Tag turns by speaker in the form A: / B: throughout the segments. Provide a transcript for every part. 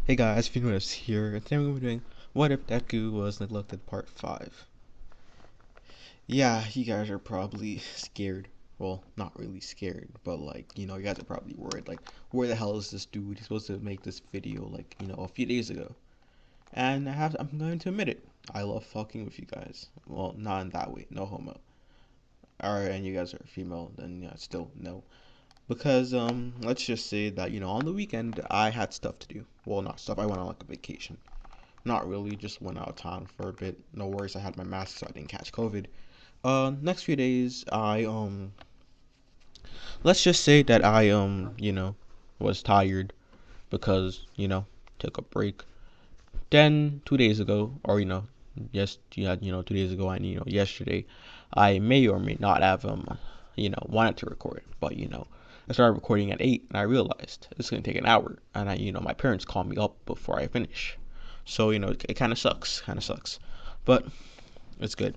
A: Hey guys, Phoenix here, and today we're doing What If Deku Was Neglected Part 5. Yeah, you guys are probably scared. Well, not really scared, but you guys are probably worried. Where the hell is this dude? He's supposed to make this video, a few days ago. And I'm going to admit it. I love fucking with you guys. Well, not in that way, no homo. Alright, and you guys are female, then yeah, still no. Because, let's just say that, on the weekend, I had stuff to do. Well, not stuff, I went on a vacation. Not really, just went out of town for a bit. No worries, I had my mask so I didn't catch COVID. Next few days, let's just say that I, was tired because, took a break. Then 2 days ago, or, yes, yeah, 2 days ago, and, yesterday, I may or may not have, wanted to record, but, I started recording at 8, and I realized it's going to take an hour, and my parents called me up before I finish. So, it kind of sucks, but it's good.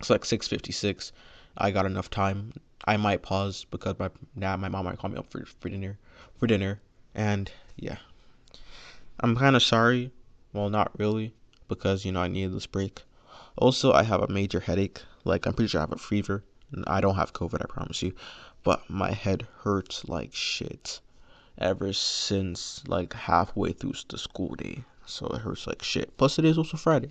A: It's like 6:56. I got enough time. I might pause because my mom might call me up for dinner, and yeah, I'm kind of sorry. Well, not really, because I needed this break. Also, I have a major headache. I'm pretty sure I have a fever. I don't have COVID, I promise you, but my head hurts like shit ever since halfway through the school day. So it hurts like shit. Plus, it is also Friday.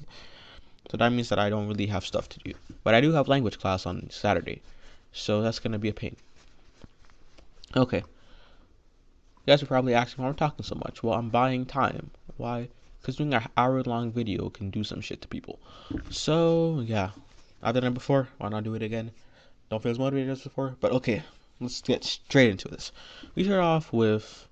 A: So that means that I don't really have stuff to do. But I do have language class on Saturday. So that's going to be a pain. Okay. You guys are probably asking why I'm talking so much. Well, I'm buying time. Why? Because doing an hour-long video can do some shit to people. So, yeah. I've done it before. Why not do it again? Don't feel as motivated as before. But okay. Let's get straight into this. We start off with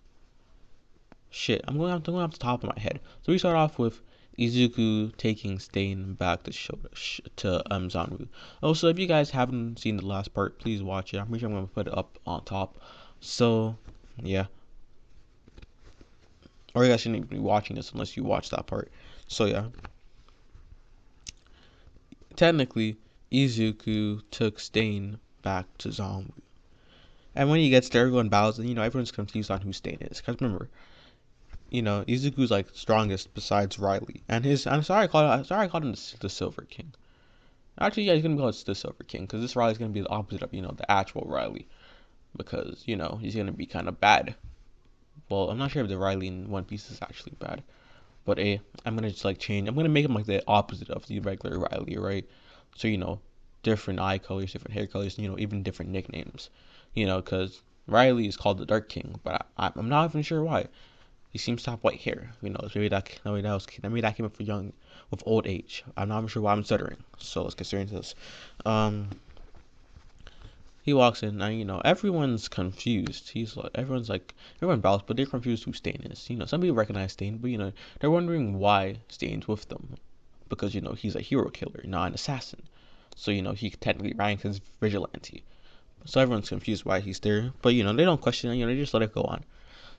A: shit. I'm going off the top of my head. So we start off with Izuku taking Stain back to Zanru. Also, if you guys haven't seen the last part, please watch it. I'm pretty sure I'm gonna put it up on top. So, yeah. Or you guys shouldn't even be watching this unless you watch that part. So yeah. Technically, Izuku took Stain back to Zanru. And when he gets there, everyone bows, and everyone's confused on who Stain is. Because remember, Izuku's strongest besides Riley. And I'm sorry I called him the Silver King. Actually, yeah, he's gonna be called the Silver King because this Riley's gonna be the opposite of the actual Riley because he's gonna be kind of bad. Well, I'm not sure if the Riley in One Piece is actually bad, but I'm gonna just change. I'm gonna make him the opposite of the regular Riley, right? So different eye colors, different hair colors, even different nicknames. Because Riley is called the Dark King, but I'm not even sure why. He seems to have white hair. Maybe that came up for young with old age. I'm not even sure why I'm stuttering. So let's get straight into this. Um, he walks in and everyone's confused. Everyone bows, but they're confused who Stain is. Some people recognize Stain, but they're wondering why Stain's with them because he's a hero killer, not an assassin. So he technically ranks as vigilante. So everyone's confused why he's there, but they don't question it. They just let it go on.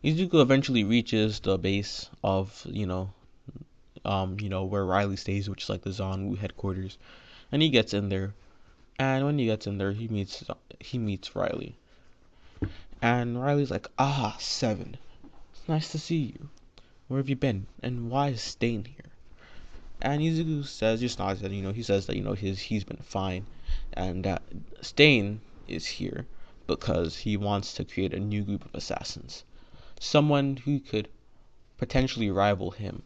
A: Izuku eventually reaches the base of where Riley stays, which is the Zanwu headquarters, and he gets in there. And when he gets in there, he meets Riley, and Riley's like, "Ah, Seven, it's nice to see you. Where have you been? And why is Stain here?" And Izuku says, just nods, and he says that he's been fine, and that Stain is here because he wants to create a new group of assassins, someone who could potentially rival him.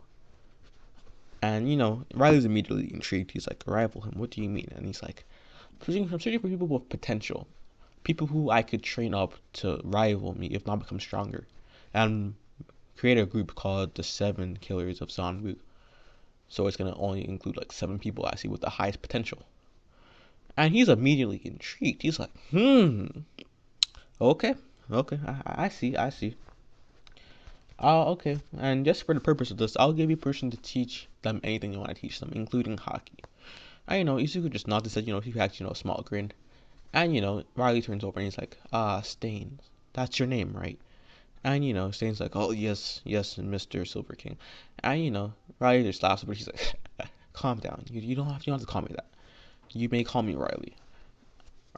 A: And Riley's immediately intrigued. He's like, rival him? What do you mean? And he's like, I'm searching for people with potential, people who I could train up to rival me, if not become stronger, and create a group called the Seven Killers of Zanwu. So it's gonna only include 7 people I see with the highest potential. And he's immediately intrigued. He's like, okay, okay, I see. Okay. And just for the purpose of this, I'll give you permission to teach them anything you want to teach them, including hockey. I Izuku just nodded and said, he had, a small grin. And, Riley turns over and he's like, Stain, that's your name, right? And, Stain's like, oh, yes, yes, Mr. Silver King. And, Riley just laughs, but she's like, calm down. You don't have to call me that. You may call me Riley.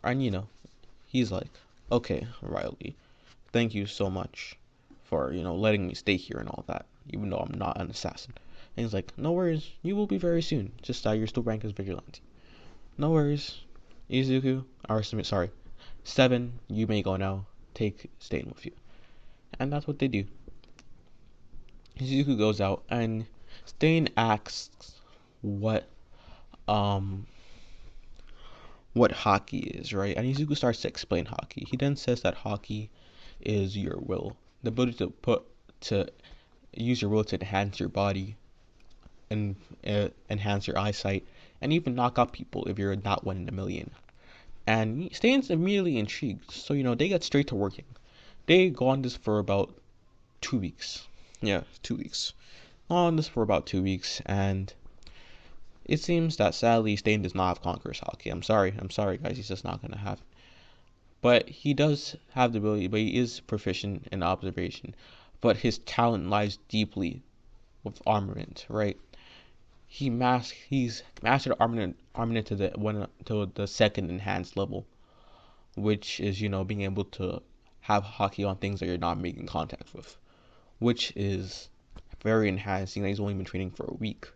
A: And, he's like, okay, Riley, thank you so much for letting me stay here and all that, even though I'm not an assassin. And he's like, no worries, you will be very soon. Just that you're still ranked as vigilante. No worries, Izuku. Or sorry, Seven. You may go now. Take Stain with you. And that's what they do. Izuku goes out, and Stain asks what um what haki is, right? And Izuku starts to explain haki. He then says that haki is your will, the ability to use your will to enhance your body and enhance your eyesight, and even knock out people if you're not one in a million. And Stan's immediately intrigued, so they get straight to working. They go on this for about 2 weeks. Yeah, 2 weeks. On this for about 2 weeks, and it seems that sadly Stain does not have Conqueror's Haki. I'm sorry guys, he's just not gonna have it. But he does have the ability, but he is proficient in observation. But his talent lies deeply with armament, right? He's mastered armament to the second enhanced level, which is being able to have haki on things that you're not making contact with, which is very enhanced. He's only been training for a week,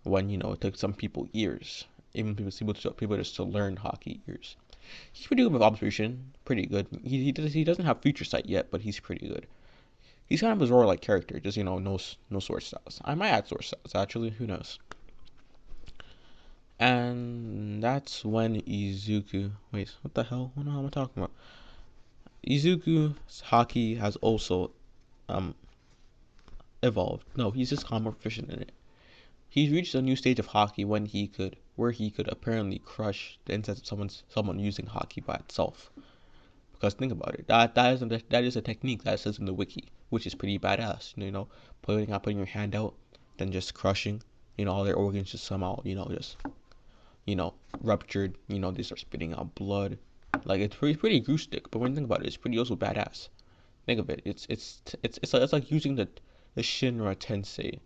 A: when it took some people years, even people just to learn haki years. He's pretty good with observation, pretty good. He doesn't have future sight yet, but he's pretty good. He's kind of a Zoro like character, just no sword styles. I might add sword styles actually, who knows. And that's when Izuku. Wait, what the hell? What am I talking about? Izuku's haki has also um evolved. No, he's just kind of more proficient in it. He's reached a new stage of haki where he could apparently crush the inside of someone using haki by itself. Because think about it, that is a technique that says in the wiki, which is pretty badass. Putting your hand out, then just crushing. All their organs just somehow just ruptured. They start spitting out blood. Like it's pretty gruesome. But when you think about it, it's pretty also badass. Think of it. It's like using the Shinra Tensei,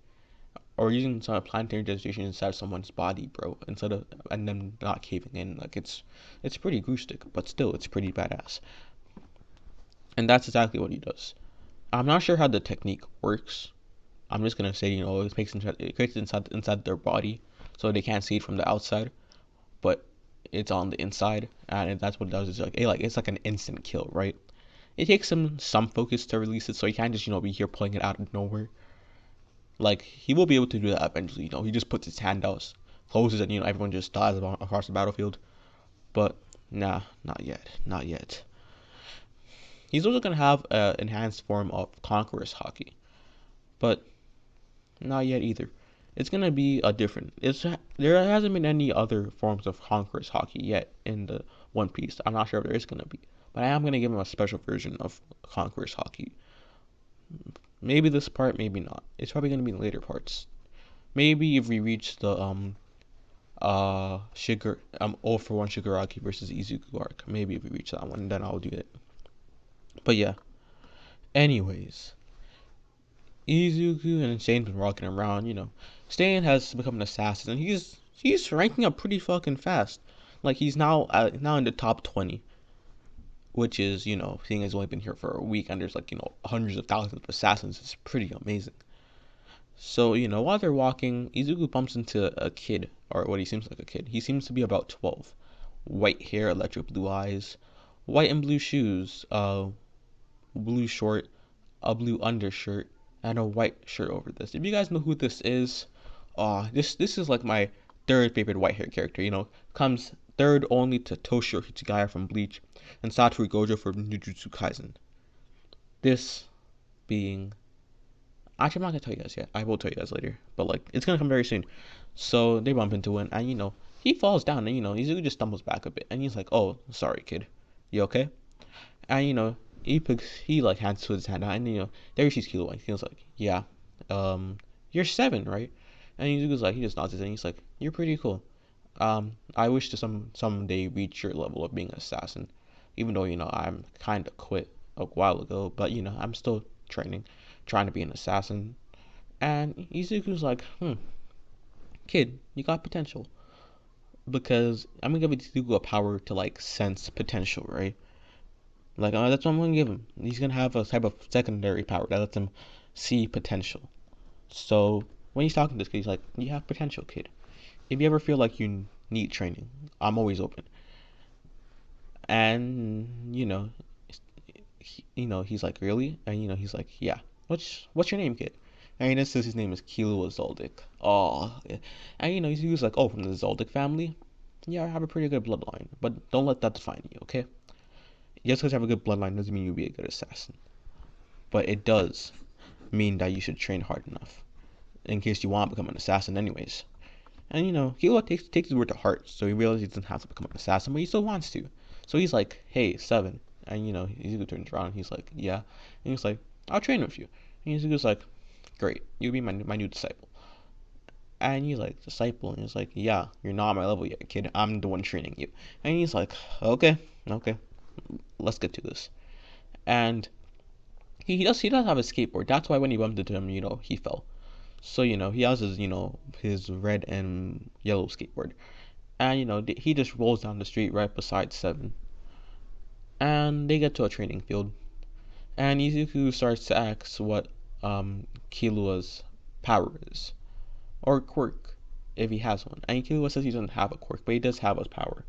A: or using some planetary devastation inside someone's body, bro, instead of and them not caving in. Like it's pretty gruesome, but still it's pretty badass. And that's exactly what he does. I'm not sure how the technique works. I'm just gonna say it creates inside their body, so they can't see it from the outside, but it's on the inside, and that's what it does. It's like an instant kill, right? It takes him some focus to release it, so he can't just be here pulling it out of nowhere. Like he will be able to do that eventually. He just puts his hand out, closes, and everyone just dies across the battlefield. But nah, not yet, not yet. He's also gonna have an enhanced form of Conqueror's Haki, but not yet either. It's gonna be a different. There hasn't been any other forms of Conqueror's Haki yet in the One Piece. I'm not sure if there is gonna be, but I am gonna give him a special version of Conqueror's Haki. Maybe this part, maybe not. It's probably gonna be in later parts. Maybe if we reach the All for One Shigaraki versus Izuku arc. Maybe if we reach that one, then I'll do it. But yeah. Anyways, Izuku and Stain's been rocking around. Stain has become an assassin, and he's ranking up pretty fucking fast. Like he's now in the top 20, which is seeing as he's only been here for a week, and there's hundreds of thousands of assassins. It's pretty amazing. So while they're walking, Izuku bumps into a kid, or what he seems like a kid. He seems to be about 12. White hair, electric blue eyes, white and blue shoes, blue short, a blue undershirt, and a white shirt over this. If you guys know who this is, this is like my third favorite white hair character. Comes third only to Toshio Hitsugaya from Bleach and Satoru Gojo from Jujutsu Kaisen. This being, actually, I'm not gonna tell you guys yet. I will tell you guys later, but it's gonna come very soon. So they bump into it, and he falls down, and Izuku just stumbles back a bit, and he's like, "Oh, sorry, kid, you okay?" And he hands to his hand out, and there he sees Killua, and he's like, "Yeah, you're 7, right?" And Izuku's like, he just nods his head, and he's like, "You're pretty cool. I wish to someday reach your level of being an assassin, even though I'm kind of quit a while ago, but I'm still training, trying to be an assassin." And Izuku's like, "Kid, you got potential." Because I'm gonna give Izuku a power to sense potential, right? Like that's what I'm gonna give him. He's gonna have a type of secondary power that lets him see potential. So when he's talking to this kid, he's like, "You have potential, kid. If you ever feel like you need training, I'm always open." And he's like, "Really?" And he's like, "Yeah. What's your name, kid?" And this says his name is Kilo Zoldyck. Oh, yeah. And he was like, "Oh, from the Zoldyck family. Yeah, I have a pretty good bloodline, but don't let that define you, okay? Just because you have a good bloodline doesn't mean you'll be a good assassin. But it does mean that you should train hard enough in case you want to become an assassin, anyways." And Kilo takes his word to heart, so he realizes he doesn't have to become an assassin, but he still wants to. So he's like, "Hey, Seven," and Izuku turns around, and he's like, "Yeah," and he's like, "I'll train with you." And Izuku's like, "Great, you'll be my new disciple." And he's like, "Disciple?" And he's like, "Yeah, you're not on my level yet, kid. I'm the one training you." And he's like, "Okay, okay, let's get to this." And he does have a skateboard. That's why when he bumped into him, he fell. So he has his red and yellow skateboard, and he just rolls down the street right beside Seven, and they get to a training field, and Izuku starts to ask what Killua's power is, or quirk, if he has one. And Killua says he doesn't have a quirk, but he does have a power.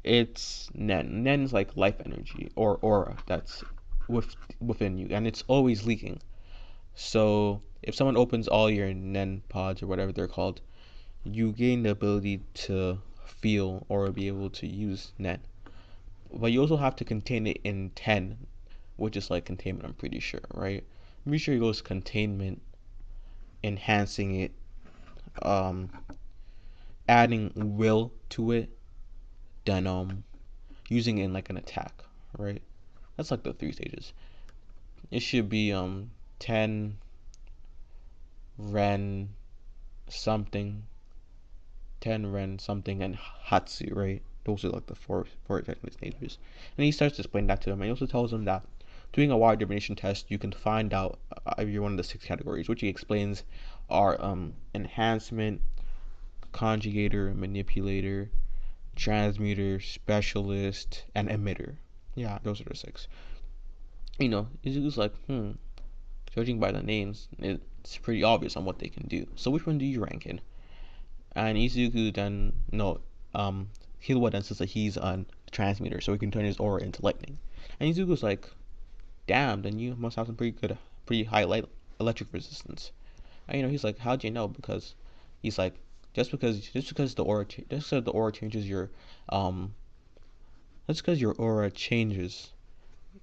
A: It's Nen. Nen's like life energy or aura that's within you, and it's always leaking. So if someone opens all your Nen pods or whatever they're called, you gain the ability to feel or be able to use Nen. But you also have to contain it in 10, which is like containment, I'm pretty sure, right? I'm pretty sure it goes containment, enhancing it, um, adding will to it, then using it in like an attack, right? That's like the 3 stages. It should be 10 Ren something, 10 Ren something, and Hatsu, right? Those are like the four technical stages. And he starts to explain that to him. And he also tells him that doing a wide divination test, you can find out if you're one of the 6 categories, which he explains are enhancement, conjugator, manipulator, transmuter, specialist, and emitter. Yeah, those are the 6. It was like, judging by the names, it's pretty obvious on what they can do. So which one do you rank in? And Izuku then no, Killua then says that he's a transmuter, so he can turn his aura into lightning. And Izuku's like, "Damn, then you must have some pretty high light electric resistance." And he's like, "How'd you know?" Because he's like, just because the aura changes um your aura changes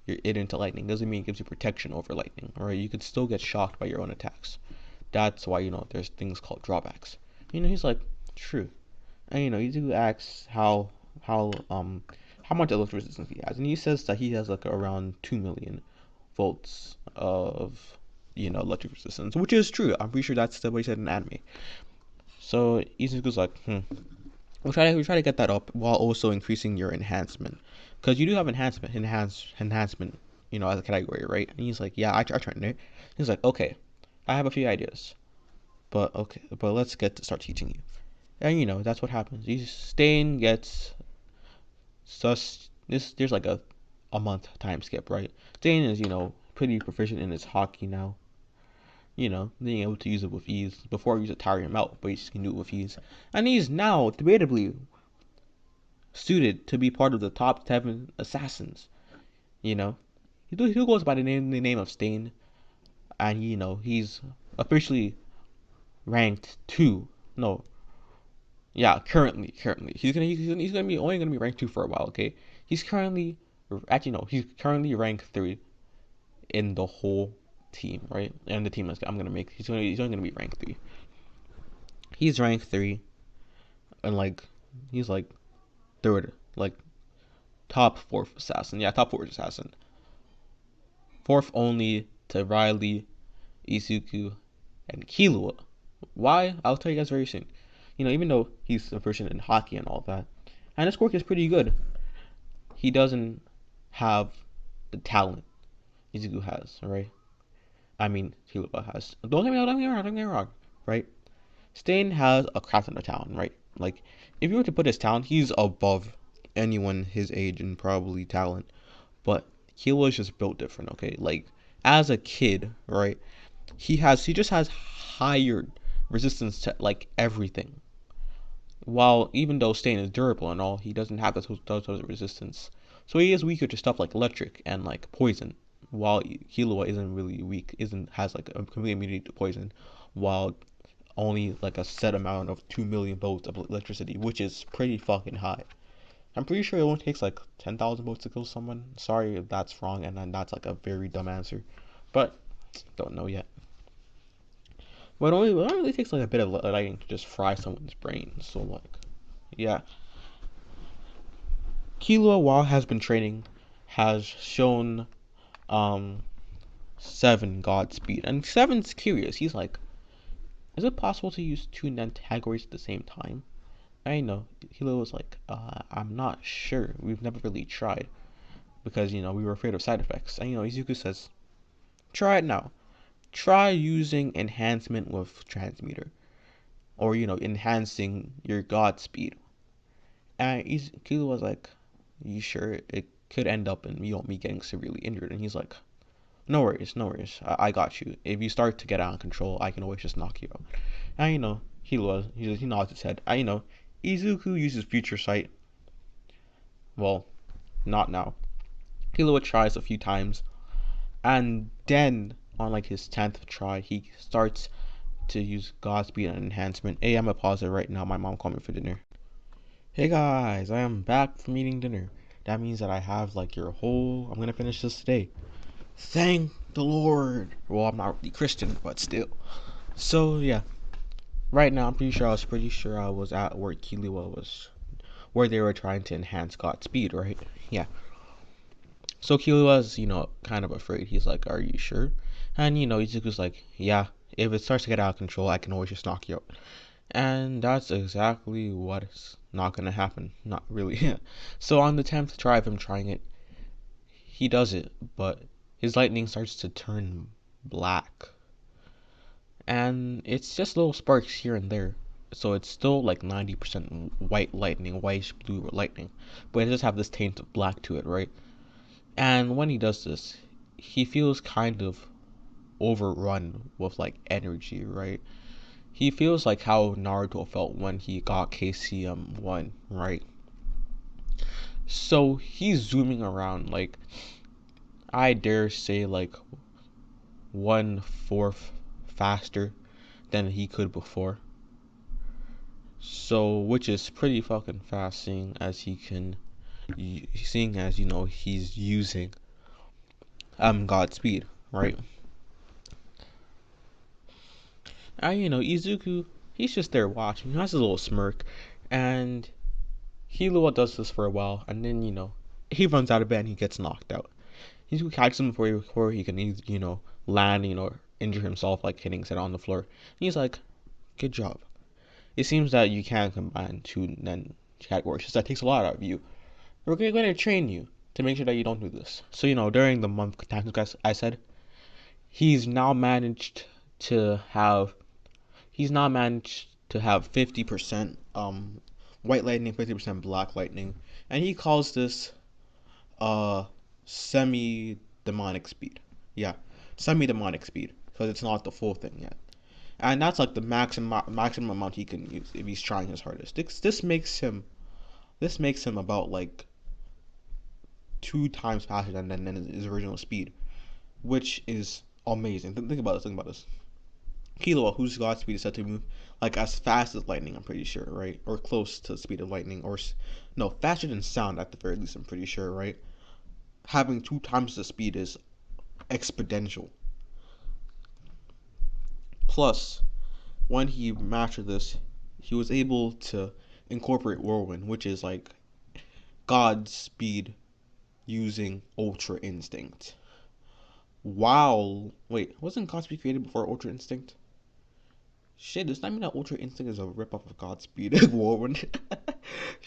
A: it into lightning doesn't mean it gives you protection over lightning. Alright, you could still get shocked by your own attacks. That's why there's things called drawbacks. He's like, "True." And Izuku asks how much electric resistance he has, and he says that he has like around 2 million volts of electric resistance, which is true. I'm pretty sure that's what he said in anime. So Izuku's like, we try to get that up while also increasing your enhancement, because you do have enhancement, as a category, right? And he's like, "Yeah, I tried it." He's like, "Okay, I have a few ideas, but let's start teaching you." And that's what happens. Stain gets there's like a month time skip, right? Stain is pretty proficient in his hockey now. Being able to use it with ease. Before he used to tire him out, but he just can do it with ease. And he's now debatably suited to be part of the top 7 assassins. You know, he goes by the name of Stain, and he's officially ranked 2. No, yeah, currently he's gonna be only gonna be ranked 2 for a while. Okay, he's currently actually no, he's currently ranked 3 in the whole team, right? And the team I'm gonna make, he's only gonna be ranked 3. He's ranked 3, and like he's like third, like top fourth assassin. Yeah, top fourth assassin. Fourth only to Riley, Izuku, and Killua. Why? I'll tell you guys very soon. Even though he's a person in hockey and all that, and his quirk is pretty good, he doesn't have the talent Izuku has, right? I mean, Killua has. Don't get me wrong, right? Stain has a crap ton of talent, right? Like, if you were to put his talent, he's above anyone his age and probably talent. But Killua is just built different, okay? Like as a kid, right? He just has higher resistance to like everything. While even though Stain is durable and all, he doesn't have those resistance. So he is weaker to stuff like electric and like poison. While Killua isn't really weak, isn't has like a complete immunity to poison, while only like a set amount of 2 million volts of electricity, which is pretty fucking high. I'm pretty sure it only takes like 10,000 volts to kill someone. Sorry if that's wrong, and then that's like a very dumb answer, but don't know yet. But it only really takes like a bit of lightning to just fry someone's brain. So like, yeah, Killua while has been training has shown um seven Godspeed, and seven's curious. He's like, is it possible to use two categories at the same time? I know. Killua was like, I'm not sure. We've never really tried because we were afraid of side effects. And Izuku says, try it now. Try using enhancement with transmuter, or enhancing your Godspeed. And Killua was like, you sure it could end up in me getting severely injured? And he's like, no worries, no worries. I got you. If you start to get out of control, I can always just knock you out. And he nods his head. And Izuku uses future sight. Well, not now. Killua tries a few times, and then on like his 10th try, he starts to use Godspeed and enhancement. Hey, I'm gonna pause it right now. My mom called me for dinner. Hey guys, I am back from eating dinner. That means that I have like your whole. I'm gonna finish this today. Thank the Lord. Well, I'm not really Christian, but still. So yeah, right now I'm pretty sure I was at where Killua was, where they were trying to enhance Godspeed, right? Yeah. So Killua's, kind of afraid. He's like, "Are you sure?" And Izuku's like, "Yeah. If it starts to get out of control, I can always just knock you out." And that's exactly what's not gonna happen. Not really. So on the 10th try of him trying it, he does it, but his lightning starts to turn black. And it's just little sparks here and there. So it's still like 90% white lightning, whitish blue lightning. But it does have this taint of black to it, right? And when he does this, he feels kind of overrun with like energy, right? He feels like how Naruto felt when he got KCM 1, right? So he's zooming around like I dare say like 1/4 faster than he could before. So which is pretty fucking fast seeing as he's using Godspeed, right? Izuku, he's just there watching. He has a little smirk, and Killua does this for a while, and then he runs out of bed and he gets knocked out. Izuku catches him before he can land injure himself like hitting his head on the floor. And he's like, "Good job. It seems that you can combine two categories. That takes a lot out of you. We're going to train you to make sure that you don't do this." So during the month I said he's now managed to have he's now managed to have 50% white lightning, 50% black lightning, and he calls this uh semi demonic speed. Yeah, semi demonic speed because it's not the full thing yet, and that's like the maximum amount he can use if he's trying his hardest. This makes him about like 2 times faster than his original speed, which is amazing. Think about this. Think about this. Killua, whose god speed is said to move like as fast as lightning, I'm pretty sure, right? Or close to the speed of lightning, or no, faster than sound at the very least, I'm pretty sure, right? Having 2 times the speed is exponential. Plus, when he mastered this, he was able to incorporate whirlwind, which is like god speed using ultra instinct. Wow, wait, wasn't god speed created before ultra instinct? Shit, does that mean that Ultra Instinct is a ripoff of Godspeed? Whirlwind.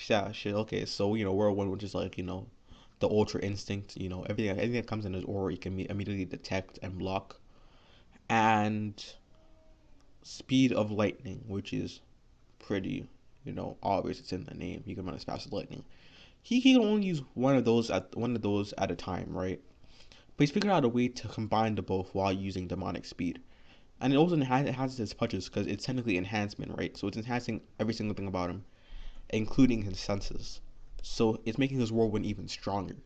A: Yeah, shit. Okay, so Whirlwind, which is like the Ultra Instinct. Everything that comes in his aura, you can immediately detect and block. And Speed of Lightning, which is pretty, obvious. It's in the name. He can run as fast as lightning. He can only use one of those at a time, right? But he's figured out a way to combine the both while using demonic speed. And it also enhances his punches because it's technically enhancement, right? So it's enhancing every single thing about him, including his senses. So it's making his whirlwind even stronger.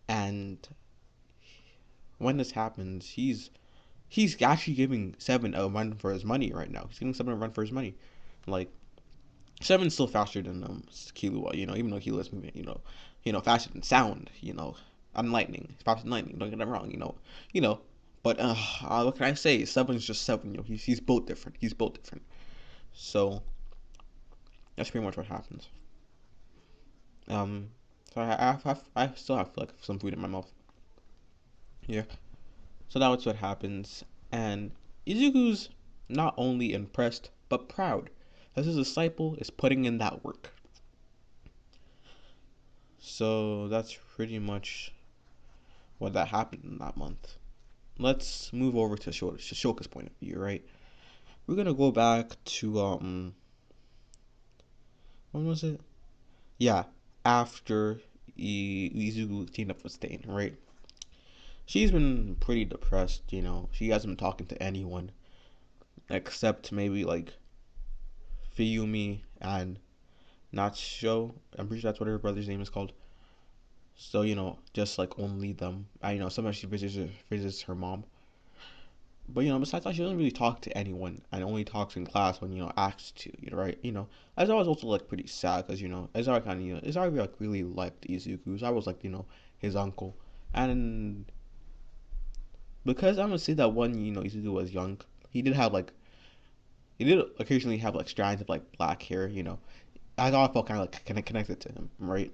A: And when this happens, he's actually giving Seven a run for his money right now. He's giving Seven a run for his money. Like Seven's still faster than Killua, even though Killua's moving, faster than sound, on lightning, faster than lightning. Don't get that wrong, you know. But what can I say? Seven's just Seven. He's built different. He's built different. So that's pretty much what happens. Um, so I still have like some food in my mouth. Yeah. So that's what happens, and Izuku's not only impressed but proud, as his disciple is putting in that work. So that's pretty much what that happened in that month. Let's move over to Shoka's point of view, right? We're gonna go back to when was it? Yeah, after Izuku teamed up with Stain, right? She's been pretty depressed, She hasn't been talking to anyone except maybe like Fiyumi and Nacho. I'm pretty sure that's what her brother's name is called. So just like only them. Sometimes she visits her mom, but besides that, she doesn't really talk to anyone, and only talks in class when asked to. Right? Aizawa was also like pretty sad because Aizawa kind of Aizawa like really liked Izuku. Aizawa was like his uncle, and because I'm gonna say that when Izuku was young, he did have like he did occasionally have like strands of like black hair. Aizawa felt kind of like connected to him, right?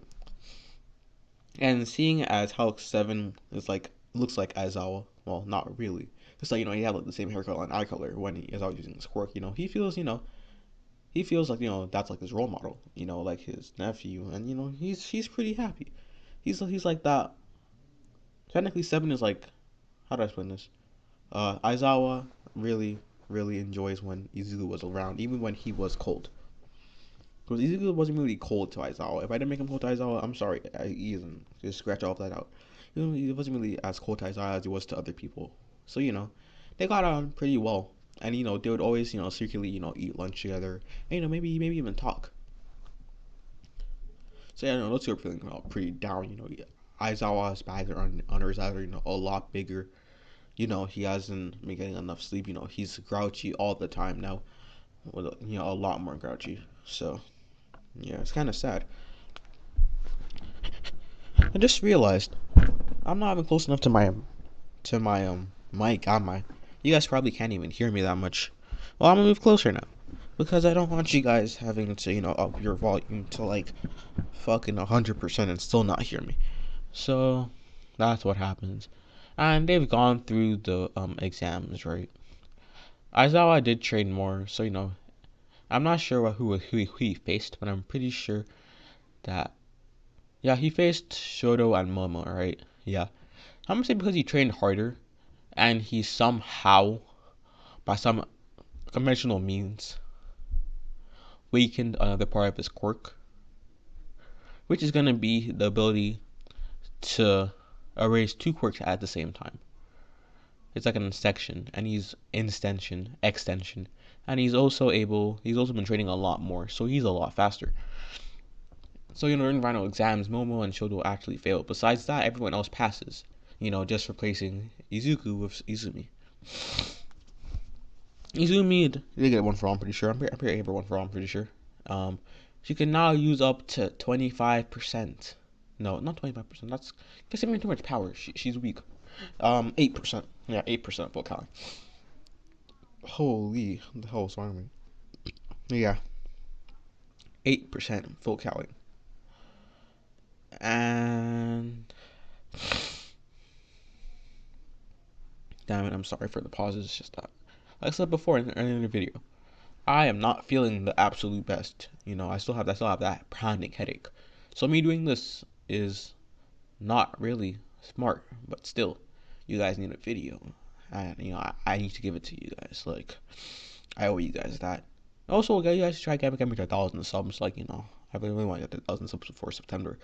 A: And seeing as how Seven is like looks like Aizawa, well, not really. It's like he had like the same hair color and eye color when he is always using his quirk. He feels like that's like his role model. Like his nephew, and he's pretty happy. He's like that. Technically, Seven is like, how do I explain this? Aizawa really enjoys when Izuku was around, even when he was cold. Because Izuku wasn't really cold to Aizawa. If I didn't make him cold to Aizawa, I'm sorry. He isn't. Just scratch off that out. He wasn't really as cold to Aizawa as he was to other people. So, they got on pretty well. And, they would always, secretly, eat lunch together. And, maybe even talk. So, yeah, those two are feeling pretty down. Aizawa's bags are under his eyes are, a lot bigger. He hasn't been getting enough sleep. He's grouchy all the time now. A lot more grouchy. So, yeah, it's kind of sad. I just realized I'm not even close enough to my mic on my. You guys probably can't even hear me that much. Well, I'm gonna move closer now because I don't want you guys having to up your volume to like fucking 100% and still not hear me. So that's what happens. And they've gone through the exams, right? Aizawa did train more, so I'm not sure who he faced, but I'm pretty sure that yeah, he faced Shoto and Momo, right? Yeah. I'm gonna say because he trained harder and he somehow, by some conventional means, weakened another part of his quirk, which is gonna be the ability to erase two quirks at the same time. It's like an extension, and he's also been training a lot more, so he's a lot faster. So during final exams, Momo and Shoto actually failed. Besides that, everyone else passes. Just replacing Izuku with Izumi. Izumi did get one for all, I'm pretty sure. I'm pretty able one for all, I'm pretty sure. She can now use up to 25%. No, not 25%. That's giving too much power. She's weak. 8%. Yeah, 8% full calorie. Holy, what the hell is wrong with me? Yeah, 8% full calorie. And damn it, I'm sorry for the pauses. It's just that, like I said before in the video, I am not feeling the absolute best. I still have that pounding headache. So me doing this is not really smart, but still, you guys need a video, and I need to give it to you guys. Like I owe you guys that. Also, you guys try to get me to 1,000 subs. Like I really want to get to 1,000 subs before September.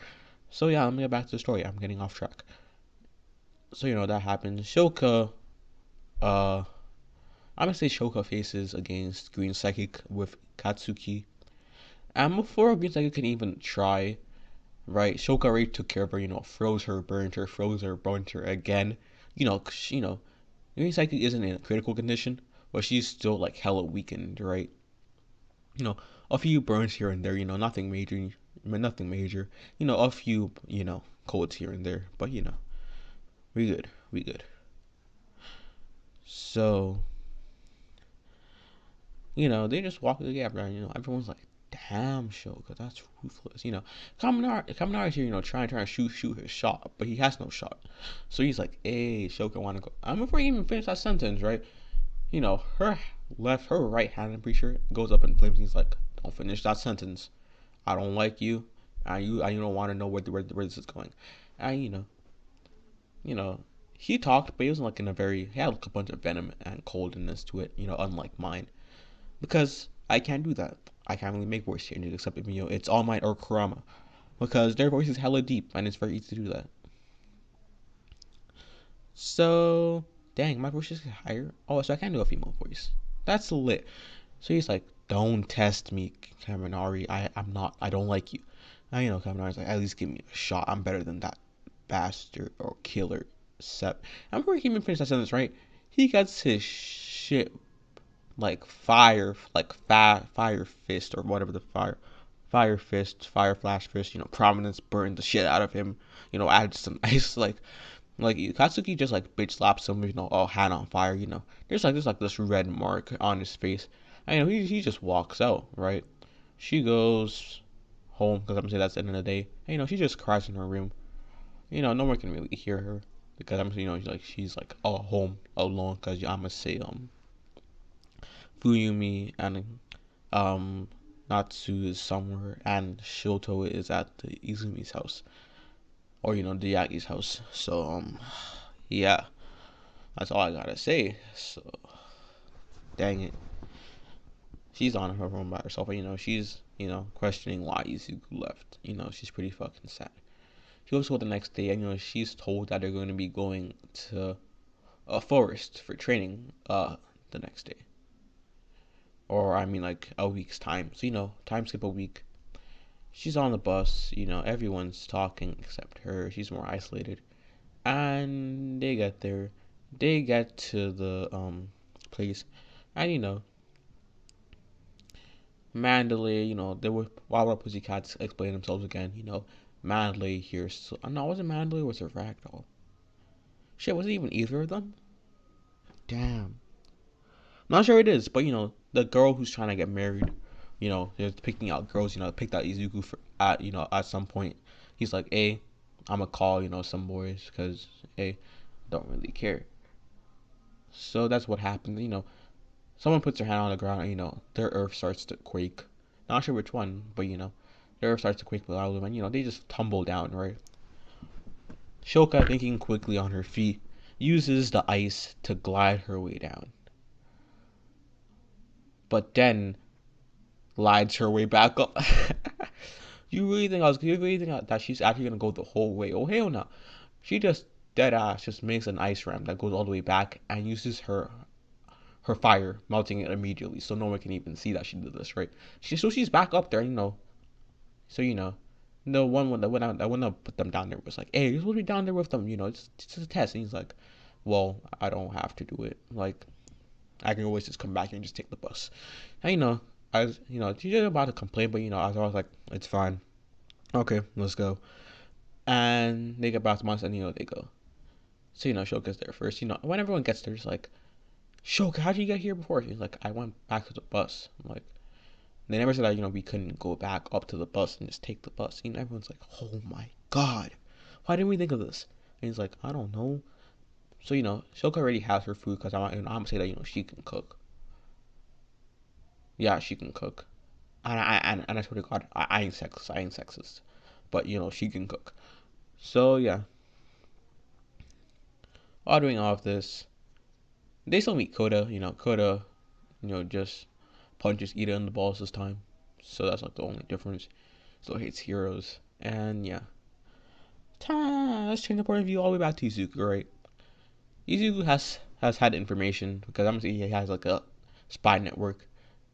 A: So yeah, let me get back to the story. I'm getting off track. So that happens. Uh, I'm gonna say Shoka faces against Green Psychic with Katsuki. And before Green Psychic can even try, right? Shoka already took care of her. Froze her, burned her, froze her, burned her again. Green Psychic isn't in a critical condition, but she's still like hella weakened, right? You know, a few burns here and there. Nothing major. Nothing major. A few colds here and there, but we good. We good. So they just walk the gap around. Everyone's like, damn, Shoka, that's ruthless. Kaminari here, trying to shoot his shot, but he has no shot. So he's like, hey, Shoka, wanna go? Before he even finished that sentence, right? Her right hand, I'm pretty sure, goes up in flames. He's like, don't finish that sentence. I don't like you. You don't want to know where this is going. And you know, he talked, but he wasn't like in a very. He had like a bunch of venom and coldness to it. Unlike mine. Because I can't do that. I can't really make voice changes except if it's All Might or Kurama. Because their voice is hella deep and it's very easy to do that. So dang, my voice is higher. Oh, so I can do a female voice. That's lit. So he's like, don't test me, Kaminari. I'm not. I don't like you. Now Kaminari's like, at least give me a shot. I'm better than that bastard or killer. Sep. I'm pretty he even finished that sentence right. He gets his shit like fire fist or whatever the fire fist, fire flash fist, prominence burned the shit out of him, add some ice like Katsuki just like bitch slaps him, all hand on fire, there's like this red mark on his face. And he just walks out, right? She goes home because I'm gonna say that's the end of the day. And, she just cries in her room. No one can really hear her because she's like all home alone because I'm gonna say Fuyumi and um Natsu is somewhere and Shoto is at the Izumi's house or the Yagi's house. So yeah, that's all I gotta say. So dang it, she's on her own by herself, but she's questioning why Izuku left. She's pretty fucking sad. She goes to the next day and she's told that they're going to be going to a forest for training the next day. Or I mean like a week's time. So time skip a week. She's on the bus, everyone's talking except her. She's more isolated. And they get there. They get to the place. And Mandalay, they were Wild Pussycats explain themselves again, Mandalay here. So, no, wasn't Mandalay, was it Ragdoll? Shit, was it even either of them? Damn. Not sure it is, but the girl who's trying to get married, they're picking out girls, picked out Izuku for at some point. He's like, hey, I'm gonna call, some boys because hey, don't really care. So that's what happened. Someone puts their hand on the ground and their earth starts to quake. Not sure which one, but their earth starts to quake without them, and they just tumble down, right? Shoka, thinking quickly on her feet, uses the ice to glide her way down. But then glides her way back up. You really think that she's actually gonna go the whole way? Oh hell no! She just dead ass just makes an ice ramp that goes all the way back and uses her fire, melting it immediately, so no one can even see that she did this, right? She's back up there, So the one that went up put them down there was like, hey, you're supposed to be down there with them, it's a test. And he's like, well, I don't have to do it. Like, I can always just come back and just take the bus. And I was, she's just about to complain, but I was like, it's fine. Okay, let's go. And they get back to Monster, and they go. So Shoka's there first. When everyone gets there, it's like, Shoka, how did you get here before? He's like, I went back to the bus. I'm like, they never said that we couldn't go back up to the bus and just take the bus. Everyone's like, oh my god, why didn't we think of this? And he's like, I don't know. So Shoka already has her food because I'm gonna say that she can cook. Yeah, she can cook. And I swear to God, I ain't sexist. I ain't sexist. But she can cook. So yeah, while doing all of this, they still meet Koda. Koda, just punches Ida in the balls this time. So that's like the only difference. Still hates heroes. And yeah. Let's change the point of view all the way back to Izuku, right? Izuku has had information because I'm saying he has like a spy network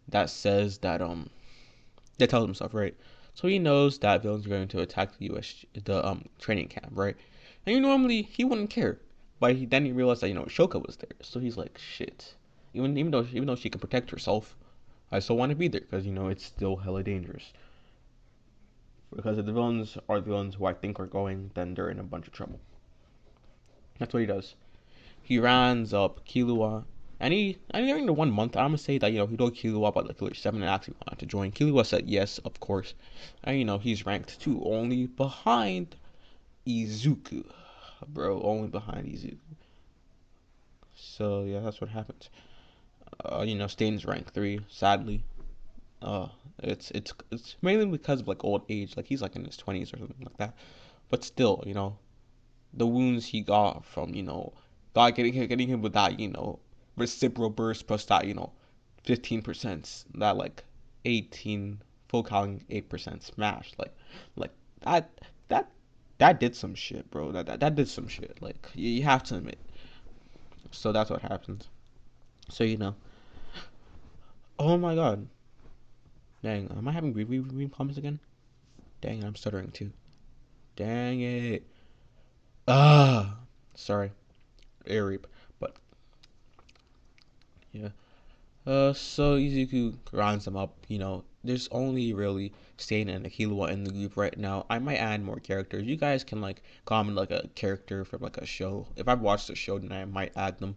A: that says that tells him stuff, right? So he knows that villains are going to attack the U.S. the training camp, right? And normally he wouldn't care, but then he realized that Shoka was there, so he's like, shit. Even though she can protect herself, I still want to be there because it's still hella dangerous. Because if the villains are the villains who I think are going, then they're in a bunch of trouble. That's what he does. He rounds up Killua, and during the 1 month, I'm gonna say that he told Killua about the Killer Seven and actually wanted to join. Killua said yes, of course, and he's ranked 2, only behind Izuku, bro, only behind Izuku. So yeah, that's what happens. Stain's rank 3, sadly. Uh, it's mainly because of like old age, like he's like in his 20s or something like that. But still, the wounds he got from God getting him with that reciprocal burst plus that 15%, that like 18 full counting 8% smash, like that that that did some shit, bro. That did some shit. Like you have to admit. So that's what happens. So oh my god, dang, am I having breathing problems again? Dang, I'm stuttering too. Dang it. Ah, sorry, air rape, but yeah. So Izuku rounds them up. There's only really Stain and Killua in the group right now. I might add more characters. You guys can like comment like a character from like a show. If I've watched the show, then I might add them.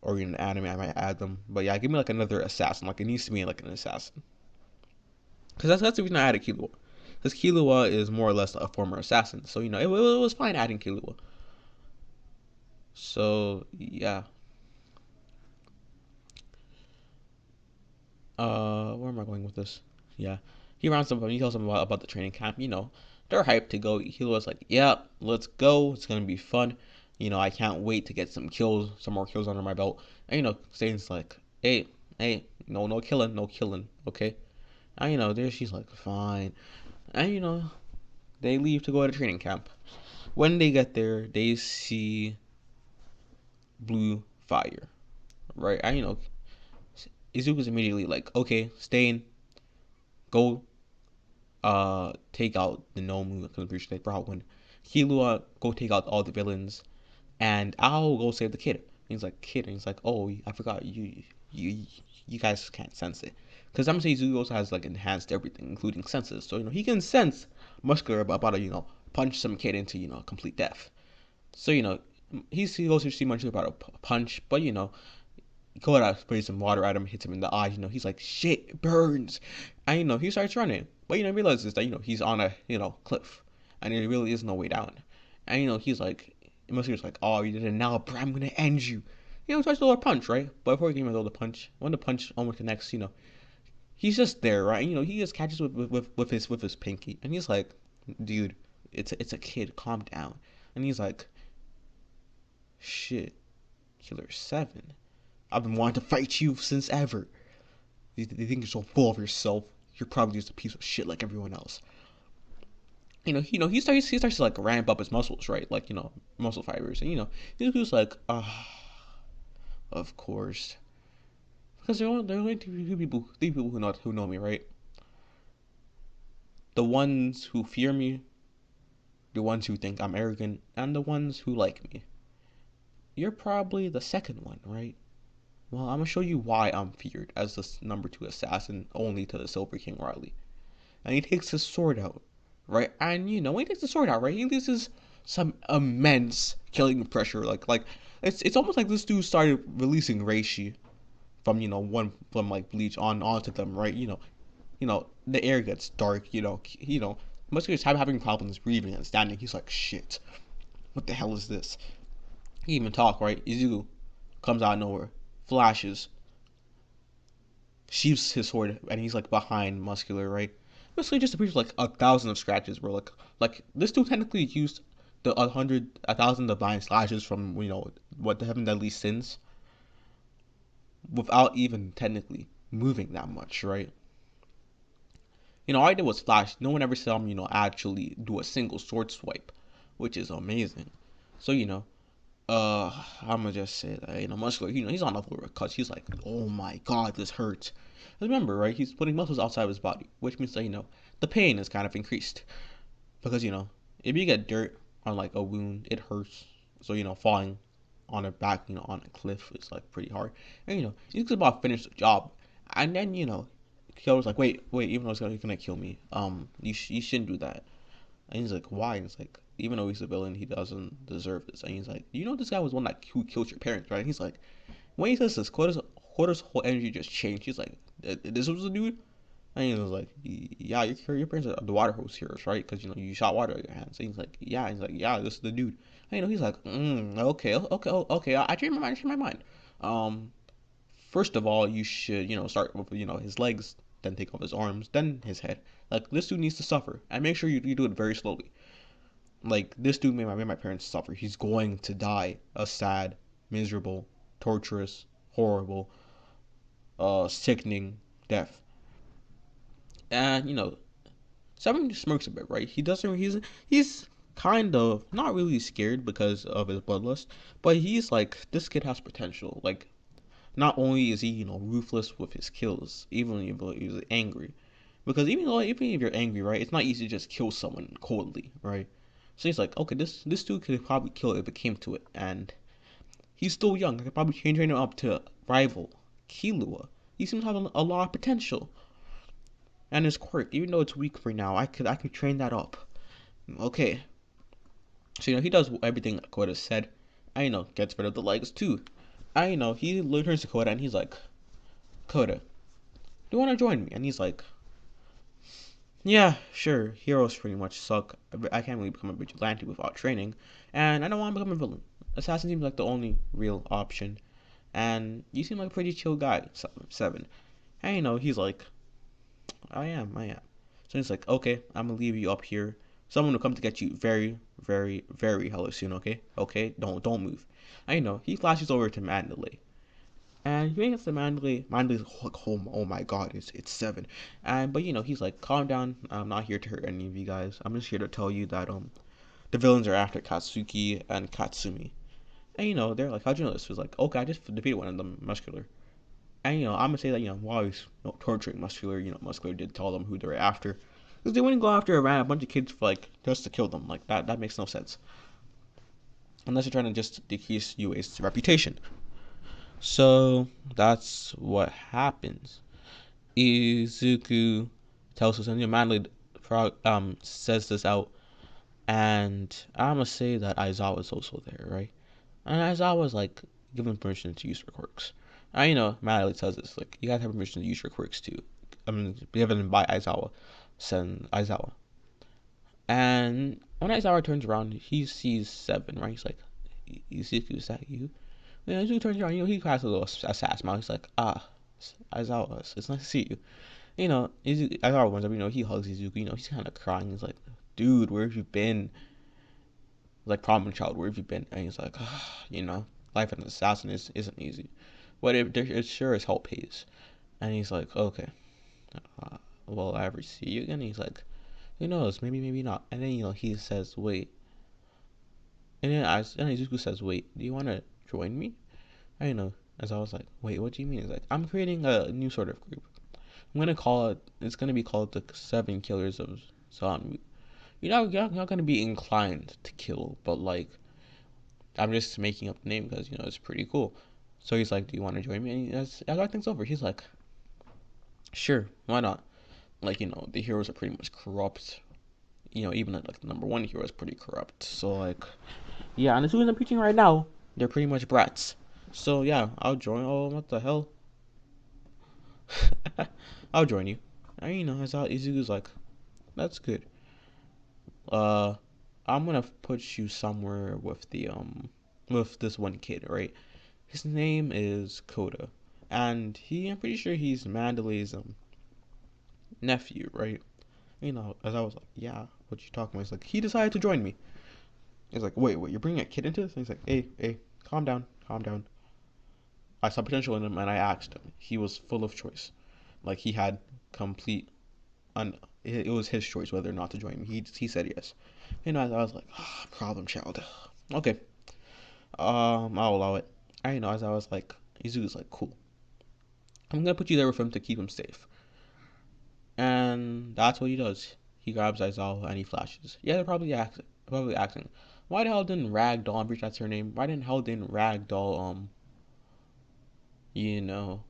A: Or in an anime, I might add them. But yeah, give me like another assassin. Like it needs to be like an assassin. Because that's the reason I added Killua. Because Killua is more or less a former assassin. So it was fine adding Killua. So yeah. Where am I going with this? Yeah, he rounds them up. He tells them about the training camp. They're hyped to go. He was like, "Yeah, let's go. It's gonna be fun. I can't wait to get some more kills under my belt." And Satan's like, "Hey, hey, no killing, no killing, okay?" And there she's like, "Fine." And they leave to go to training camp. When they get there, they see blue fire, right? And Izuku's immediately like, "Okay, stay in, go take out the Nomu because I'm pretty sure they brought one. Killua go take out all the villains, and I'll go save the kid. And he's like kid, and he's like, oh, I forgot you you guys can't sense it because I'm saying Zuko also has like enhanced everything, including senses. So he can sense muscular about to punch some kid into complete death. So he goes to see muscular about to punch, but Koda sprays some water at him, hits him in the eye. He's like, shit, it burns. And, he starts running. But, realizes that, he's on a, cliff. And there really is no way down. And, he's like, Muscular's like, oh, you did it now, bro, I'm going to end you. Tries to throw a punch, right? But before he can even throw the punch, when the punch almost connects, he's just there, right? He just catches with his pinky. And he's like, dude, it's a kid, calm down. And he's like, shit, Killer 7. I've been wanting to fight you since ever. You think you're so full of yourself. You're probably just a piece of shit like everyone else. He starts to like ramp up his muscles, right? Like muscle fibers, and he's just like, of course, because there are only three people who know me, right? The ones who fear me, the ones who think I'm arrogant, and the ones who like me. You're probably the second one, right? Well, I'm gonna show you why I'm feared as the number 2 assassin only to the Silver King Riley. And he takes his sword out, right? And when he takes the sword out, right, he uses some immense killing pressure. Like it's almost like this dude started releasing reishi from one from like Bleach onto them, right? The air gets dark. Muscular's having problems breathing and standing. He's like, shit, what the hell is this? He even talk, right? Izuku comes out of nowhere, flashes, sheaths his sword, and he's like behind Muscular, right? Muscular just appears like 1,000 of scratches, bro. Like this dude technically used the 1,000 divine slashes from what the Heaven Deadly Sins without even technically moving that much, right? All I did was flash. No one ever saw him, actually do a single sword swipe, which is amazing. So I'm gonna just say that muscular. He's on level with cuts. He's like, oh my god, this hurts. Remember, right? He's putting muscles outside of his body, which means that the pain is kind of increased because if you get dirt on like a wound, it hurts. So falling on a back, on a cliff is like pretty hard. And he's about to finish the job, and then Kyoto's like, wait, even though it's gonna kill me, you shouldn't do that. And he's like, why? And it's like, even though he's a villain, he doesn't deserve this. And he's like, this guy was one that who killed your parents, right? And he's like, when he says this, Quota's whole energy just changed. He's like, this was the dude. And he was like, yeah, your parents are the water hose heroes, right? Because you shot water out of your hands. And he's like, yeah. And he's like, yeah, this is the dude. And he's like, okay. I changed my mind. First of all, you should start with his legs, then take off his arms, then his head. Like this dude needs to suffer, and make sure you do it very slowly. Like this dude made my parents suffer. He's going to die a sad, miserable, torturous, horrible, sickening death. And Seven smirks a bit, right? He doesn't. He's kind of not really scared because of his bloodlust, but he's like, this kid has potential. Like, not only is he ruthless with his kills, even if he's angry, because even if you're angry, right, it's not easy to just kill someone coldly, right? So he's like, okay, this dude could probably kill it if it came to it, and he's still young. I could probably train him up to rival Killua. He seems to have a lot of potential, and his quirk, even though it's weak for now, I could train that up. Okay, so he does everything Koda said. I gets rid of the legs too. He turns to Koda and he's like, Koda, do you want to join me? And he's like, yeah, sure. Heroes pretty much suck. I can't really become a vigilante without training, and I don't want to become a villain. Assassin seems like the only real option, and you seem like a pretty chill guy, Seven. And he's like, I am. So he's like, okay, I'm gonna leave you up here. Someone will come to get you very, very, very hella soon. Okay, don't move. I he flashes over to Mandalay. And he gets to Mandalay. Mandalay's like, oh my god, it's Seven. And but he's like, calm down. I'm not here to hurt any of you guys. I'm just here to tell you that the villains are after Katsuki and Katsumi. And they're like, how'd you know this? He's like, okay, I just defeated one of them, Muscular. And I'm gonna say that while he's torturing Muscular, Muscular did tell them who they were after, because they wouldn't go after a bunch of kids for like just to kill them. Like that makes no sense. Unless you're trying to just decrease UA's reputation. So that's what happens. Izuku tells us, and Manly says this out, and I'm gonna say that Aizawa's also there, right? And Aizawa's like given permission to use her quirks. I Manly says this, like, you guys have permission to use your quirks too. I mean, given by Aizawa, send Aizawa. And when Aizawa turns around, he sees Seven, right? He's like, Izuku, is that you? And Izuku turns around, he cracks a little sad smile. He's like, Aizawa, it's nice to see you. Aizawa runs up, he hugs Izuku, he's kind of crying. He's like, dude, where have you been? Like, problem child, where have you been? And he's like, life as an assassin isn't easy. But it sure as hell pays. And he's like, okay, will I ever see you again? And he's like, who knows, maybe not. And then, he says, wait. And Izuku says, wait, do you want to join me? I as I was like, wait, what do you mean? He's like, I'm creating a new sort of group. It's gonna be called the Seven Killers of Zanmu. You're not gonna be inclined to kill, but like, I'm just making up the name because, it's pretty cool. So he's like, do you want to join me? And as I think over, he's like, sure, why not? Like, the heroes are pretty much corrupt. Even like the number one hero is pretty corrupt. So like, yeah, and the students I'm preaching right now, they're pretty much brats. So yeah, I'll join. Oh, what the hell? I'll join you. And as Izuku's like, that's good. Uh, I'm gonna put you somewhere with this one kid, right? His name is Koda, and I'm pretty sure he's Mandalay's nephew, right? As I was like, yeah, what you talking about? He's like, he decided to join me. He's like, wait, you're bringing a kid into this? And he's like, hey, calm down. I saw potential in him, and I asked him. He was full of choice. Like, he had complete, it was his choice whether or not to join me. He said yes. I was like, problem child. Okay. I'll allow it. I know, as I was like, Izuku's like, cool. I'm gonna put you there with him to keep him safe. And that's what he does. He grabs Aizawa and he flashes. Yeah, they're probably acting. Why the hell didn't Ragdoll, I'm pretty sure that's her name, why didn't hell didn't Ragdoll, you know,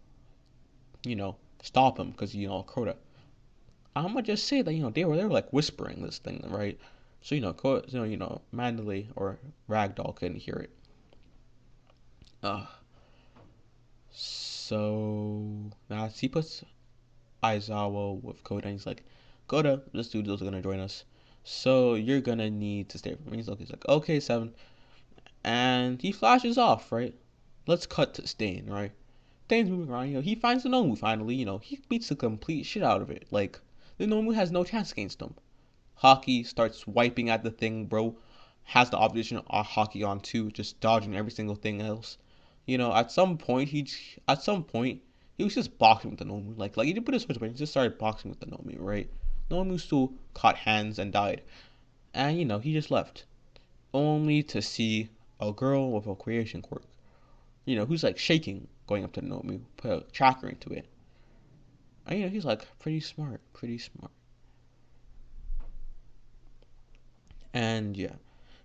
A: stop him? Because, Crota. I'm gonna just say that, they were like whispering this thing, right? So, Mandalay or Ragdoll couldn't hear it. Uh, so now he puts Aizawa with Koda, and he's like, Koda, this dude is gonna join us. So you're gonna need to stay with me. He's like, okay, Seven. And he flashes off, right? Let's cut to Stain, right? Stain's moving around, he finds the Nomu finally, he beats the complete shit out of it. Like, the Nomu has no chance against him. Hockey starts wiping at the thing, bro. Has the opposition Hockey on too, just dodging every single thing else. At some point he was just boxing with the Nomu. Like he didn't put his switch, but he just started boxing with the Nomu, right? Nomu still caught hands and died. And he just left. Only to see a girl with a creation quirk. Who's like shaking going up to the Nomu, put a tracker into it. And he's like pretty smart, pretty smart. And yeah,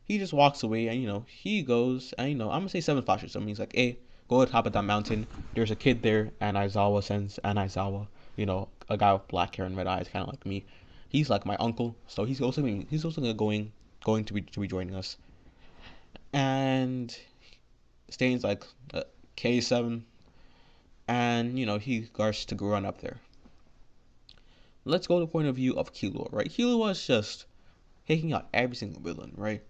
A: he just walks away, and he goes, and I'm gonna say Seven flashes him. He's like, hey, go to the top of that mountain. There's a kid there, and Aizawa sends and Aizawa, a guy with black hair and red eyes, kind of like me. He's like my uncle, so he's also going to be joining us. And Stain's like K7, and he starts to run up there. Let's go to the point of view of Killua, right? Killua is just taking out every single villain, right?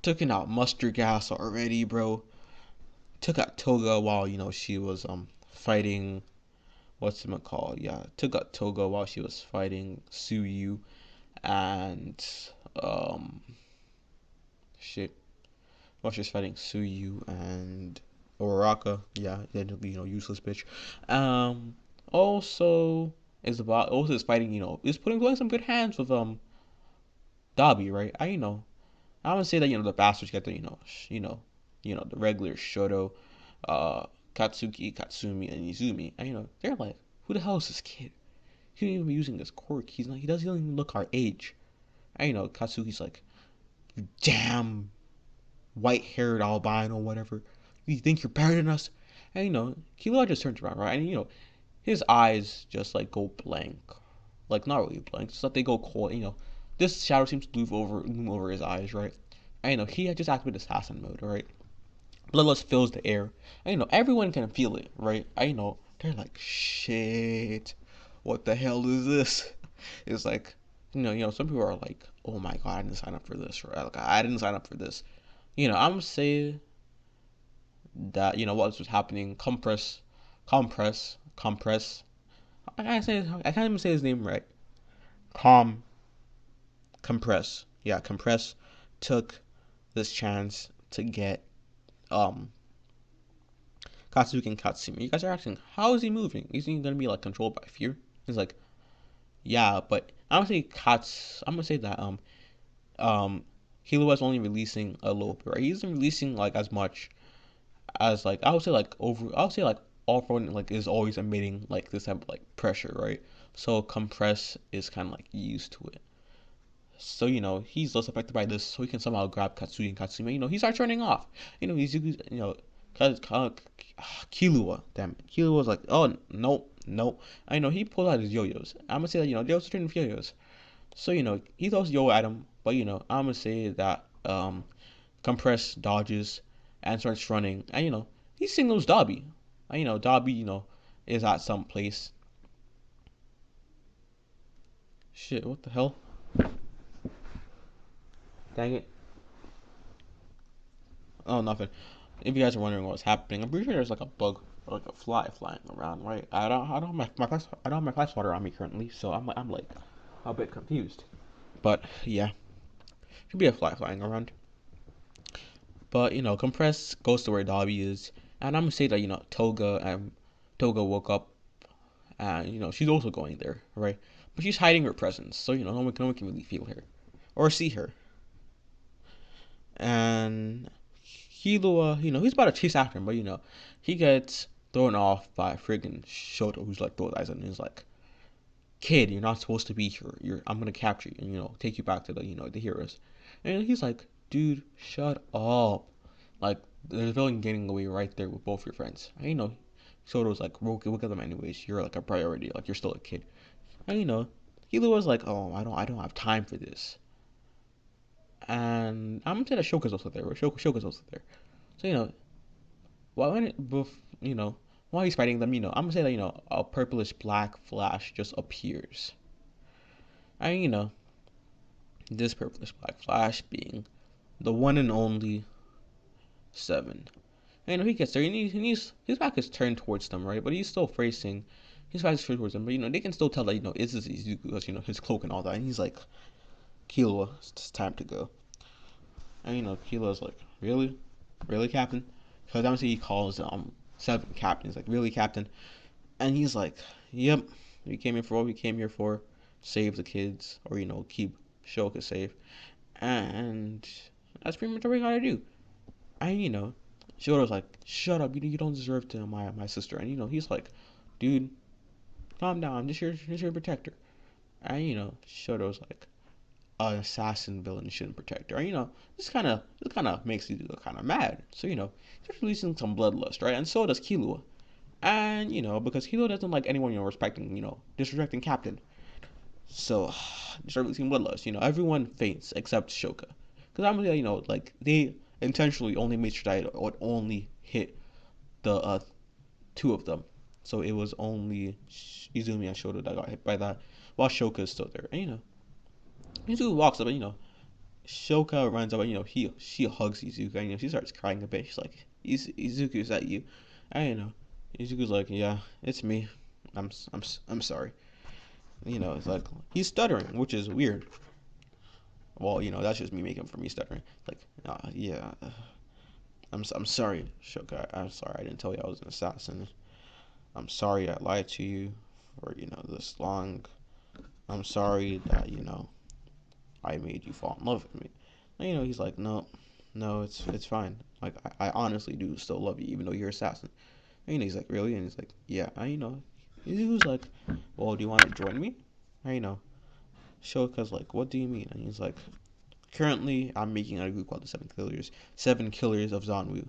A: Taking out Mustard Gas already, bro. Took out Toga while she was fighting, what's it called? Yeah, took out Toga while she was fighting Suyu and um shit. While she was fighting Suyu and Oraka, yeah, useless bitch. Um, also is fighting, is putting some good hands with Dabi, right? I would say that the bastards get the the regular Shoto, uh, Katsuki, Katsumi, and Izumi, and they're like, who the hell is this kid? He ain't even using this quirk. He's not. He doesn't even look our age. And Katsuki's like, you damn white-haired albino, whatever. You think you're better than us? And Killua just turns around, right? And his eyes just like go blank, like not really blank, just that they go cold. This shadow seems to loom over his eyes, right? And he had just activated assassin mode, right? Bloodlust fills the air. And everyone can feel it, right? They're like, shit, what the hell is this? It's like, some people are like, oh my god, I didn't sign up for this, right? Like, I didn't sign up for this. I'm gonna say that what was happening. Compress. I can't even say his name right. Com Compress. Yeah, Compress took this chance to get um Katsuki and Katsumi. You guys are asking, how is he moving? Is he gonna be like controlled by fear? He's like, yeah, but I'm gonna say that Killua is only releasing a little bit, right? He isn't releasing like as much as like I would say like all front like is always emitting like this type of like pressure, right? So compress is kind of like used to it. So he's less affected by this, so he can somehow grab Katsuki and Katsumi. He starts turning off. He's Killua. Damn it, Killua was like, oh no, no. I know he pulled out his yo-yos. I'm gonna say that they also turning yo-yos. So he throws yo at him, but I'm gonna say that compress dodges and starts running, and he signals Dobby. And Dobby is at some place. Shit, what the hell? Dang it. Oh, nothing. If you guys are wondering what's happening, I'm pretty sure there's like a bug or like a fly flying around, right? I don't have my flash water on me currently, so I'm like a bit confused. But yeah, could be a fly flying around. But compress goes to where Dobby is, and I'm gonna say that Toga woke up, and she's also going there, right? But she's hiding her presence, so no one can really feel her or see her. And Killua, he's about to chase after him, but he gets thrown off by friggin' Shoto, who's like throws eyes at him. He's like, "Kid, you're not supposed to be here. I'm gonna capture you and take you back to the heroes." And he's like, "Dude, shut up! Like, there's a villain getting away right there with both your friends." And Shoto's like, "We'll get them anyways. You're like a priority. Like, you're still a kid." And Killua's like, "Oh, I don't have time for this." And I'm gonna say that Shoka's also there. Shoka's also there. So while when it, while he's fighting them, I'm gonna say that a purplish black flash just appears. And this purplish black flash being the one and only Seven. And he gets there, and his back is turned towards them, right? But he's still facing. His back is turned towards them, but they can still tell that it's Izuku because his cloak and all that. And he's like, "Killua, it's time to go." And Killua's like, "Really, really, Captain?" Because obviously he calls Seven Captain. He's like, "Really, Captain?" And he's like, "Yep, we came here for what we came here for, save the kids, or keep Shoka safe." And that's pretty much what we gotta do. And Shoto's like, "Shut up, you don't deserve to my sister." And he's like, "Dude, calm down. I'm just your protector." And Shoto's like, "An assassin villain shouldn't protect her." And this kind of makes you look kind of mad. So starts releasing some bloodlust, right? And so does Killua. And because Killua doesn't like anyone respecting, disrespecting Captain. So they start releasing bloodlust. Everyone faints except Shoka, because I'm like they intentionally only made sure that it would only hit the two of them. So it was only Izumi and Shota that got hit by that, while Shoka is still there. And Izuku walks up, and Shoka runs up, and she hugs Izuku, and she starts crying a bit. She's like, "Izuku, is that you?" And Izuku's like, "Yeah, it's me. I'm sorry." It's like he's stuttering, which is weird. Well, that's just me making for me stuttering. Like, yeah, I'm sorry, Shoka. I'm sorry I didn't tell you I was an assassin. I'm sorry I lied to you for this long. I'm sorry that I made you fall in love with me. And, he's like, "No, no, it's fine. Like I honestly do still love you, even though you're an assassin." And he's like, "Really?" And he's like, "Yeah." And he was like, "Well, do you want to join me?" And Shoka's like, "What do you mean?" And he's like, "Currently, I'm making a group called the Seven Killers. Seven Killers of Zanwu.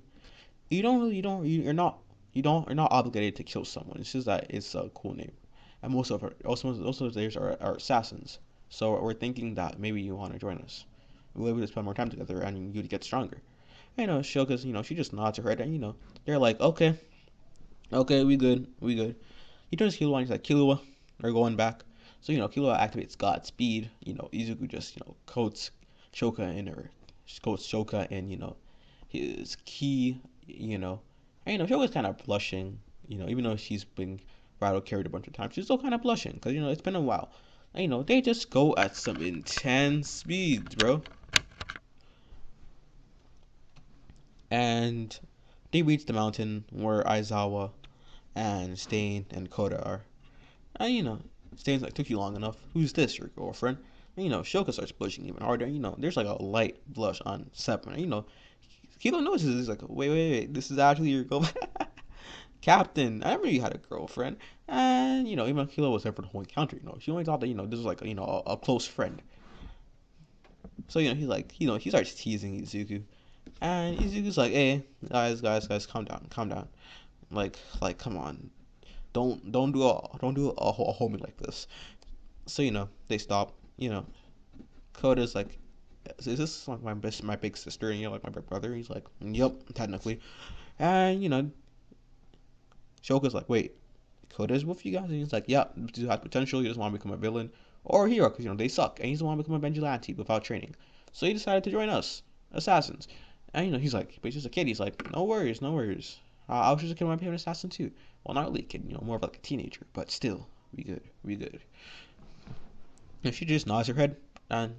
A: You're not obligated to kill someone. It's just that it's a cool name. And most of theirs are assassins. So we're thinking that maybe you want to join us. We'll be able to spend more time together, and you'd get stronger." And, Shoka's, she just nods her head, and they're like, "Okay, okay, we good." He turns to Killua, and he's like, "Killua, we're going back." So Killua activates Godspeed. Izuku just coats Shoka in his key. And Shoka's kind of blushing. Even though she's been rattle carried a bunch of times, she's still kind of blushing because it's been a while. And, they just go at some intense speeds, bro. And they reach the mountain where Aizawa and Stain and Koda are. And Stain's like, "Took you long enough. Who's this, your girlfriend?" And Shoka starts blushing even harder. There's like a light blush on Seven. And Kilo notices. He's like, "Wait, this is actually your girlfriend." Captain, I never knew you had a girlfriend. And even Kilo was there for the whole encounter. She only thought that this was like a close friend. So he's like, he starts teasing Izuku. And Izuku's like, "Hey, guys, calm down. Like, come on, don't do a homie like this." So they stop. Koda's like, "Is this like my big sister and you're like my big brother?" He's like, "Yep, technically." And Shoka's like, "Wait, Koda's with you guys?" And he's like, "Yeah, he has potential. He doesn't want to become a villain or a hero because they suck, and he doesn't want to become a vigilante without training. So he decided to join us, assassins." And he's like, but he's just a kid. He's like, "No worries, no worries. I was just a kid when I became an assassin too. Well, not really a kid, more of like a teenager, but still, we good." And she just nods her head, and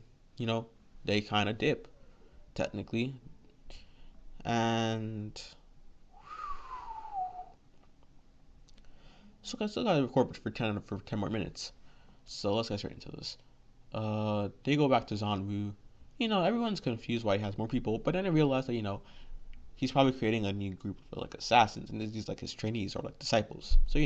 A: they kind of dip technically, and so I still gotta record for 10 more minutes. So let's get straight into this. They go back to Zanwu. Everyone's confused why he has more people, but then I realized that he's probably creating a new group of like assassins, and these like his trainees or like disciples. So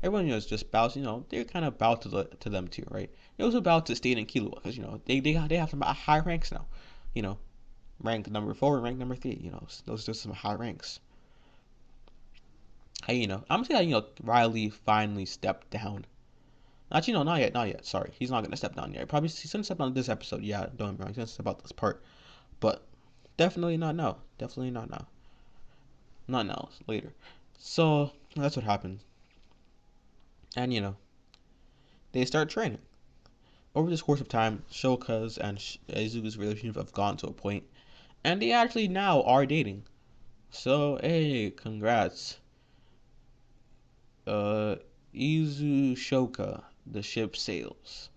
A: everyone is just bows. They're kind of bowed to them too, right? They also bow to State and Killua because they have some high ranks now. You know, rank number 4 and rank number 3. Those are some high ranks. Hey, I'm gonna say that Riley finally stepped down. Actually, no, not yet. Sorry, he's not gonna step down yet. Probably he's gonna step down this episode. Yeah, don't get me wrong. He's gonna step out this part, but definitely not now. Definitely not now. Not now. Later. So that's what happened, and they start training. Over this course of time, Shoka's and Izuku's relationship have gone to a point, and they actually now are dating. So hey, congrats, uh, Izu Shoka. The ship sails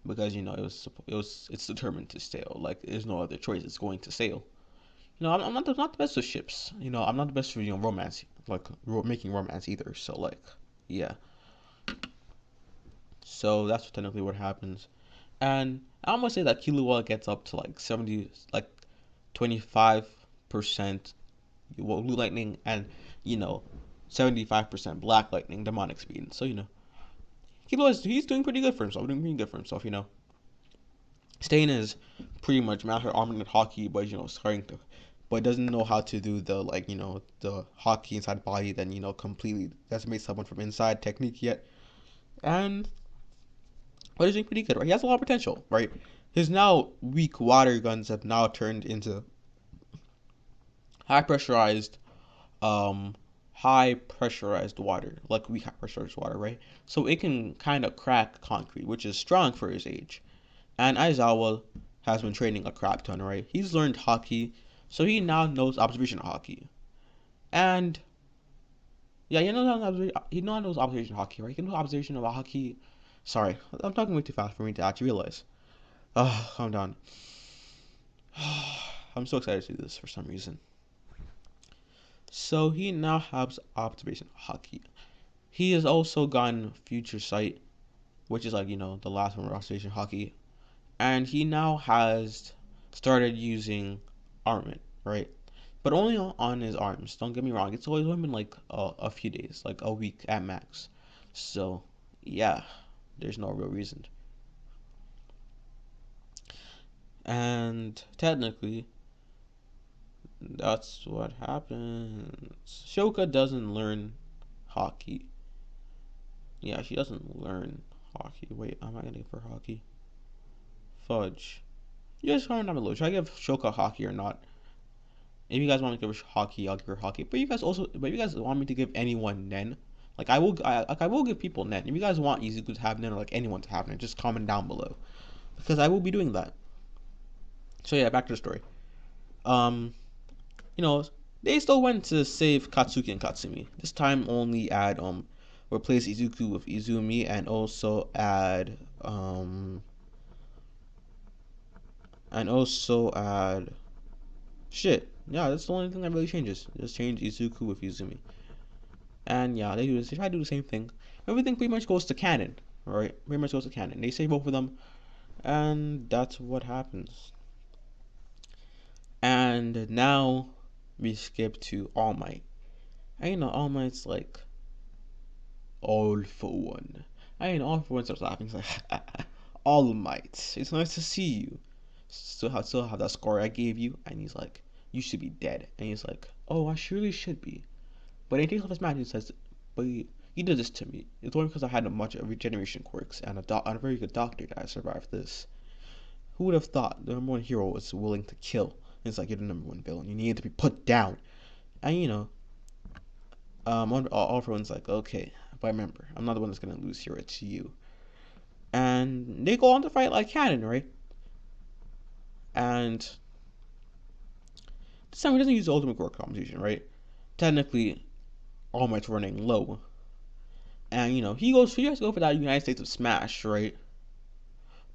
A: because it's determined to sail. Like there's no other choice. It's going to sail. I'm not the best with ships. I'm not the best with romance, like making romance either. So like, yeah. So that's technically what happens. And I almost say that Killua gets up to like 70, like 25% blue lightning and you know 75% black lightning demonic speed. So he's doing pretty good for himself. Doing pretty good for himself. Stain is pretty much master armament hockey, but starting to, but doesn't know how to do the like the hockey inside body. Then completely decimate someone from inside technique yet, and but he's doing pretty good. Right, he has a lot of potential. Right, his now weak water guns have now turned into high pressurized, um, high pressurized water, like weak high pressurized water. Right, so it can kind of crack concrete, which is strong for his age. And Aizawa has been training a crap ton, right? He's learned hockey, so he now knows observation hockey. And yeah, he knows observation hockey, right? He knows observation of hockey. Sorry, I'm talking way too fast for me to actually realize. Oh, calm down. I'm so excited to do this for some reason. So he now has observation hockey. He has also gotten future sight, which is like the last one, observation hockey, and he now has started using armament, right? But only on his arms. Don't get me wrong. It's always only been like a few days, like a week at max. So yeah, there's no real reason. And technically, that's what happens. Shoka doesn't learn hockey. Yeah, she doesn't learn hockey. Wait, am I gonna give her hockey? Fudge. You guys comment down below. Should I give Shoka hockey or not? If you guys want me to give hockey, I'll give her hockey. But you guys want me to give anyone Nen, like I will give people Nen. If you guys want Izuku to have Nen or like anyone to have Nen, just comment down below, because I will be doing that. So yeah, back to the story. Um, you know, they still went to save Katsuki and Katsumi. This time only add replace Izuku with Izumi and also add shit. Yeah, that's the only thing that really changes. Just change Izuku with Izumi. And yeah, they do this. They try to do the same thing. Everything pretty much goes to canon, right? Pretty much goes to canon. They save both of them, and that's what happens. And now we skip to All Might. And All Might's like all for one. All for one starts laughing. He's like, All Might, it's nice to see you. Still have that scar I gave you, and he's like, you should be dead. And he's like, oh, I surely should be. But he takes off his mask and says, but you did this to me. It's only because I had a bunch of regeneration quirks and a very good doctor that I survived this. Who would have thought the number one hero was willing to kill? And it's like, you're the number one villain. You need to be put down. And everyone's like, okay, but remember, I'm not the one that's gonna lose here. It's you. And they go on to fight like canon, right? And this time he doesn't use the ultimate quirk competition, right? Technically, All Might's running low. And he has to go for that United States of Smash, right?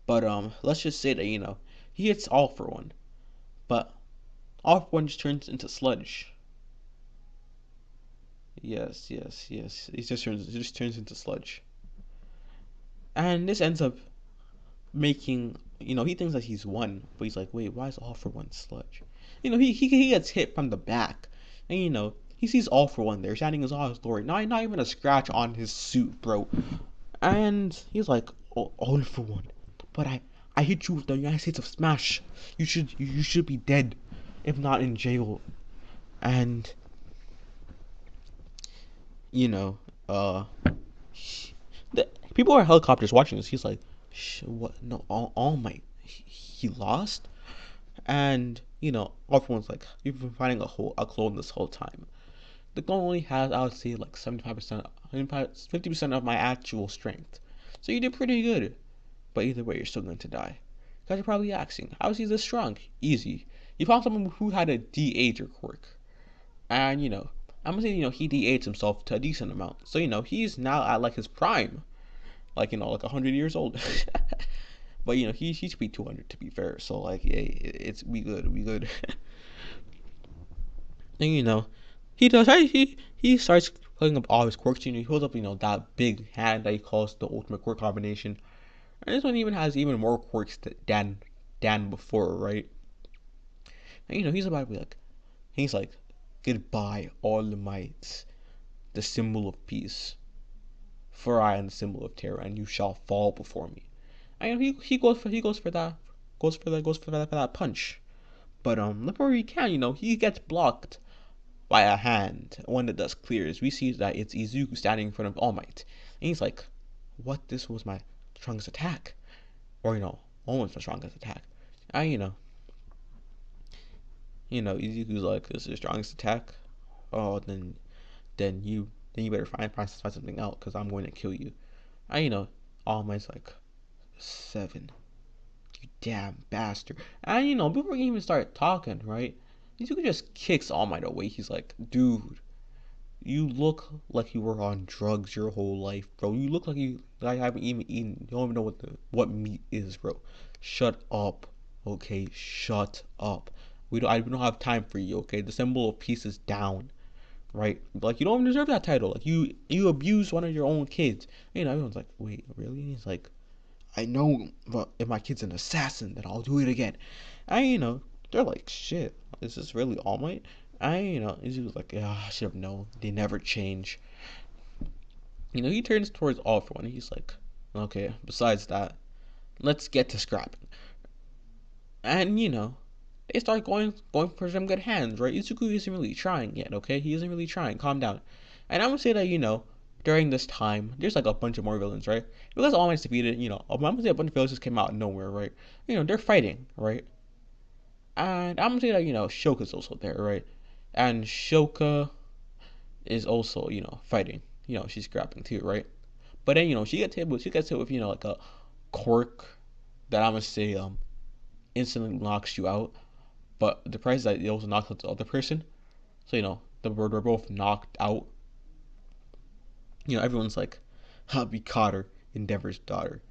A: But let's just say that he hits All for One, but All for One just turns into sludge. Yes, yes, yes. It just turns into sludge, and this ends up making he thinks that he's won, but he's like, wait, why is All for One sludge? He gets hit from the back, and he sees All For One there standing in all his glory. Not even a scratch on his suit, bro. And he's like, All For One, but I hit you with the United States of Smash. You should be dead, if not in jail. And you know, uh, the, people are helicopters watching this. He's like, what? No, All Might, he lost. And everyone's like, you've been finding a clone this whole time. The clone only has, I would say, like 75%, 50% of my actual strength. So you did pretty good. But either way, you're still going to die. Because you're probably asking, how is he this strong? Easy. You found someone who had a de-ager quirk. And, I'm gonna say, he de-aged himself to a decent amount. So, he's now at like his prime. Like, like 100 years old. But, he should be 200 to be fair. So, like, yeah, we good. And, he does, he starts putting up all his quirks. He holds up, that big hand that he calls the ultimate quirk combination. And this one even has even more quirks than before, right? And he's about to be like, goodbye, all might, the symbol of peace. For I am the symbol of terror, and you shall fall before me. And he goes for that punch. But before he can, he gets blocked by a hand. When the dust clears, we see that it's Izuku standing in front of All Might, and he's like, "What? This was my strongest attack, or almost my strongest attack." I Izuku's like, "This is your strongest attack." Oh, then you better find something out, because I'm going to kill you. All Might's like, 7. You damn bastard. And before we even start talking, right? Izuku just kicks All Might away. He's like, dude, you look like you were on drugs your whole life, bro. You look like you haven't even eaten. You don't even know what meat is, bro. Shut up, okay? Shut up. We don't have time for you, okay? The symbol of peace is down, right? Like, you don't even deserve that title. Like, you abused one of your own kids. Everyone's like, wait, really? He's like, I know, but if my kid's an assassin, then I'll do it again. And they're like, shit, is this really All Might? And he was like, yeah, I should have known. They never change. He turns towards All For One. He's like, okay, besides that, let's get to scrapping. And they start going for some good hands, right? Izuku isn't really trying yet, okay? He isn't really trying. Calm down. And I'm gonna say that, during this time, there's like a bunch of more villains, right? Because All Might's defeated, I'm gonna say a bunch of villains just came out of nowhere, right? They're fighting, right? And I'm gonna say that, Shoka's also there, right? And Shoka is also, fighting. She's grappling too, right? But then, she gets hit with, like a quirk that I'm gonna say instantly knocks you out. But the price is that it also knocks out the other person. So, they're both knocked out. Everyone's like, we caught her, Endeavor's daughter.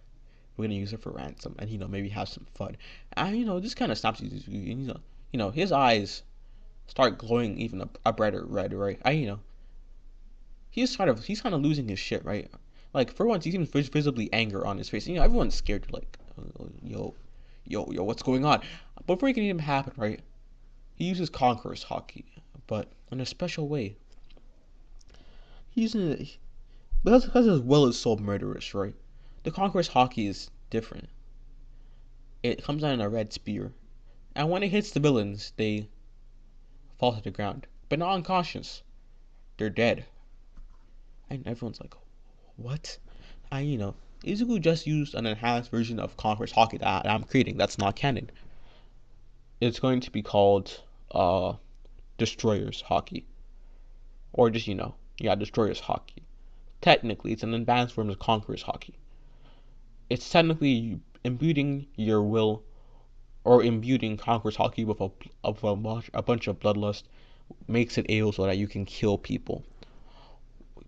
A: We're gonna use her for ransom, and maybe have some fun. And this kind of stops you. His eyes start glowing even a brighter red, right? He's kind of losing his shit, right? Like, for once, he seems visibly anger on his face. Everyone's scared. Like, yo, what's going on? But before it can even happen, right? He uses Conqueror's Hockey, but in a special way. He's in it because his will is so murderous, right? The Conqueror's Hockey is different. It comes out in a red spear, and when it hits the villains, they fall to the ground, but not unconscious. They're dead. And everyone's like, what? And Izuku just used an enhanced version of Conqueror's Hockey that I'm creating. That's not canon. It's going to be called Destroyer's Hockey, or just Destroyer's Hockey. Technically, it's an advanced form of Conqueror's Hockey. It's technically imbuing your will, or imbuing Conqueror's Hockey with a bunch of bloodlust, makes it able so that you can kill people.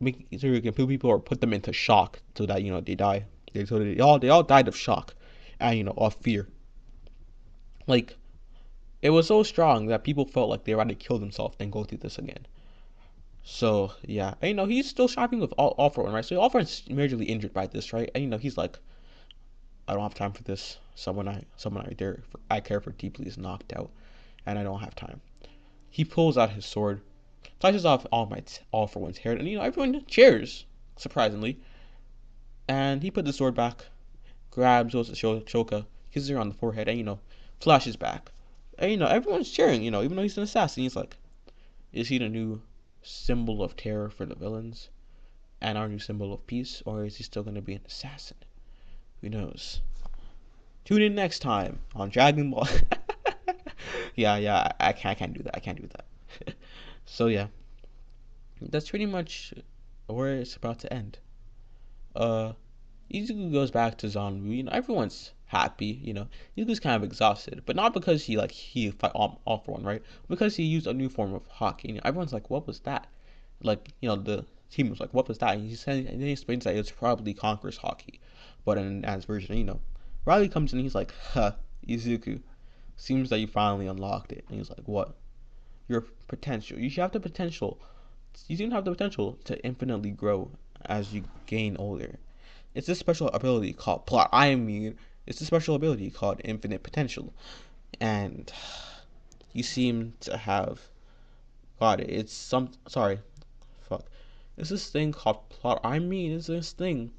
A: So you can kill people or put them into shock so that they die. They all died of shock, and of fear. Like, it was so strong that people felt like they would rather kill themselves than go through this again. So yeah, and, he's still shopping with All For One, right? So All For One's majorly injured by this, right? And he's like, I don't have time for this. Someone I care for deeply is knocked out, and I don't have time. He pulls out his sword, slices off all for one's hair, and everyone cheers, surprisingly. And he put the sword back, grabs Shoka, kisses her on the forehead, and flashes back. And everyone's cheering, even though he's an assassin. He's like, is he the new symbol of terror for the villains and our new symbol of peace, or is he still going to be an assassin? Who knows? Tune in next time on Dragon Ball. yeah, I can't do that. I can't do that. So yeah, that's pretty much where it's about to end. Uh, Izuku goes back to Zanru. Everyone's happy. Izuku's kind of exhausted, but not because he fight all for one, right? Because he used a new form of Haki. Everyone's like, "What was that?" The team was like, "What was that?" And and then he explains that it's probably Conqueror's Haki, but in as version, Riley comes in. And he's like, "Huh, Izuku, seems that you finally unlocked it." And he's like, "What?" Your potential. You should have the potential. You seem to have the potential to infinitely grow as you gain older. It's this special ability called plot. It's a special ability called infinite potential, and you seem to have got it. It's some sorry, fuck. It's this thing called plot. It's this thing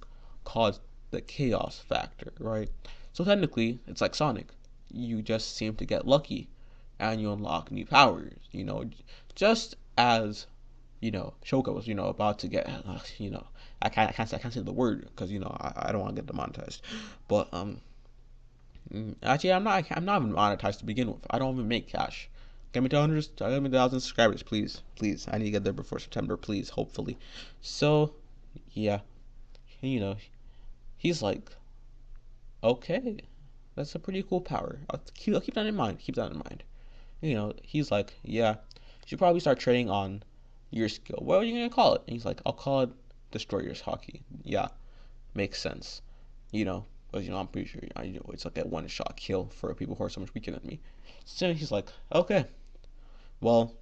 A: called the chaos factor, right? So technically, it's like Sonic. You just seem to get lucky, and you unlock new powers. Just as Shoka was, about to get, I can't say the word because I don't want to get demonetized, but actually I'm not even monetized to begin with. I don't even make cash. Get me to 1,000 subscribers, please, please. I need to get there before September, please, hopefully. So, yeah, he's like, okay, that's a pretty cool power. I'll keep that in mind. Keep that in mind. He's like, yeah, you should probably start trading on your skill. What are you gonna call it? And he's like, I'll call it Destroyer's Haki. Yeah, makes sense. Because I'm pretty sure it's like a one-shot kill for people who are so much weaker than me. So he's like, okay, well,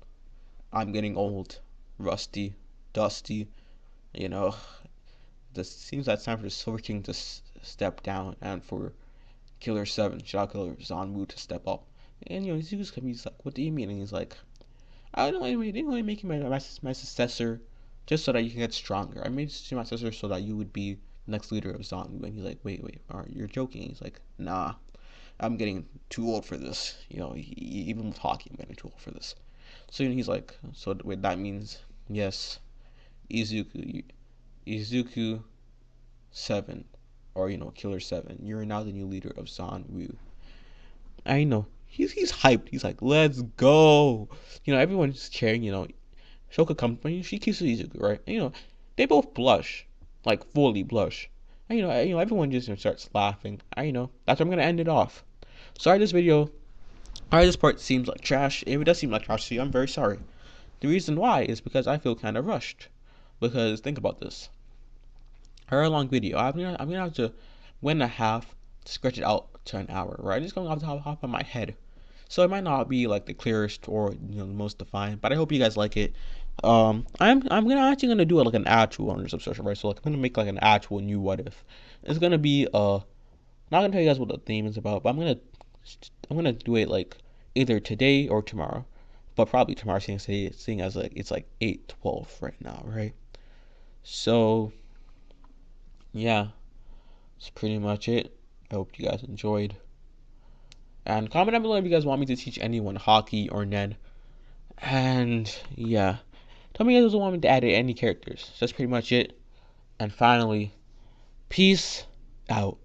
A: I'm getting old, rusty, dusty. You know, this seems that it's time for the Silver King to step down and for Killer 7, Shadow Killer Zanwu to step up. And he's like, what do you mean? And he's like, I didn't only make you my successor just so that you can get stronger. I made you my successor so that you would be the next leader of Zanwu. And he's like, wait, you're joking. He's like, nah, I'm getting too old for this. Even with Haki, I'm getting too old for this. So he's like, so wait, that means, yes, Izuku 7, or Killer 7, you're now the new leader of Zanwu. I know. He's hyped. He's like, let's go. Everyone's cheering. Shoka comes, but she kisses Izuku, right? They both blush, like fully blush. And everyone just starts laughing. That's where I'm gonna end it off. Sorry, this video. Sorry, this part seems like trash. If it does seem like trash to you, I'm very sorry. The reason why is because I feel kind of rushed. Because think about this. Her long video. I'm gonna have to win a half to stretch it out to an hour, right? Just going off the top of my head. So it might not be like the clearest or the most defined, but I hope you guys like it. I'm gonna do like an actual under subscription, right? So like I'm gonna make like an actual new what if. It's gonna be not gonna tell you guys what the theme is about, but I'm gonna do it like either today or tomorrow, but probably tomorrow seeing as like it's like 8:12 right now, right? So yeah, that's pretty much it. I hope you guys enjoyed. And comment down below if you guys want me to teach anyone Haki or Nen. And yeah, tell me if you guys want me to add any characters. That's pretty much it. And finally, peace out.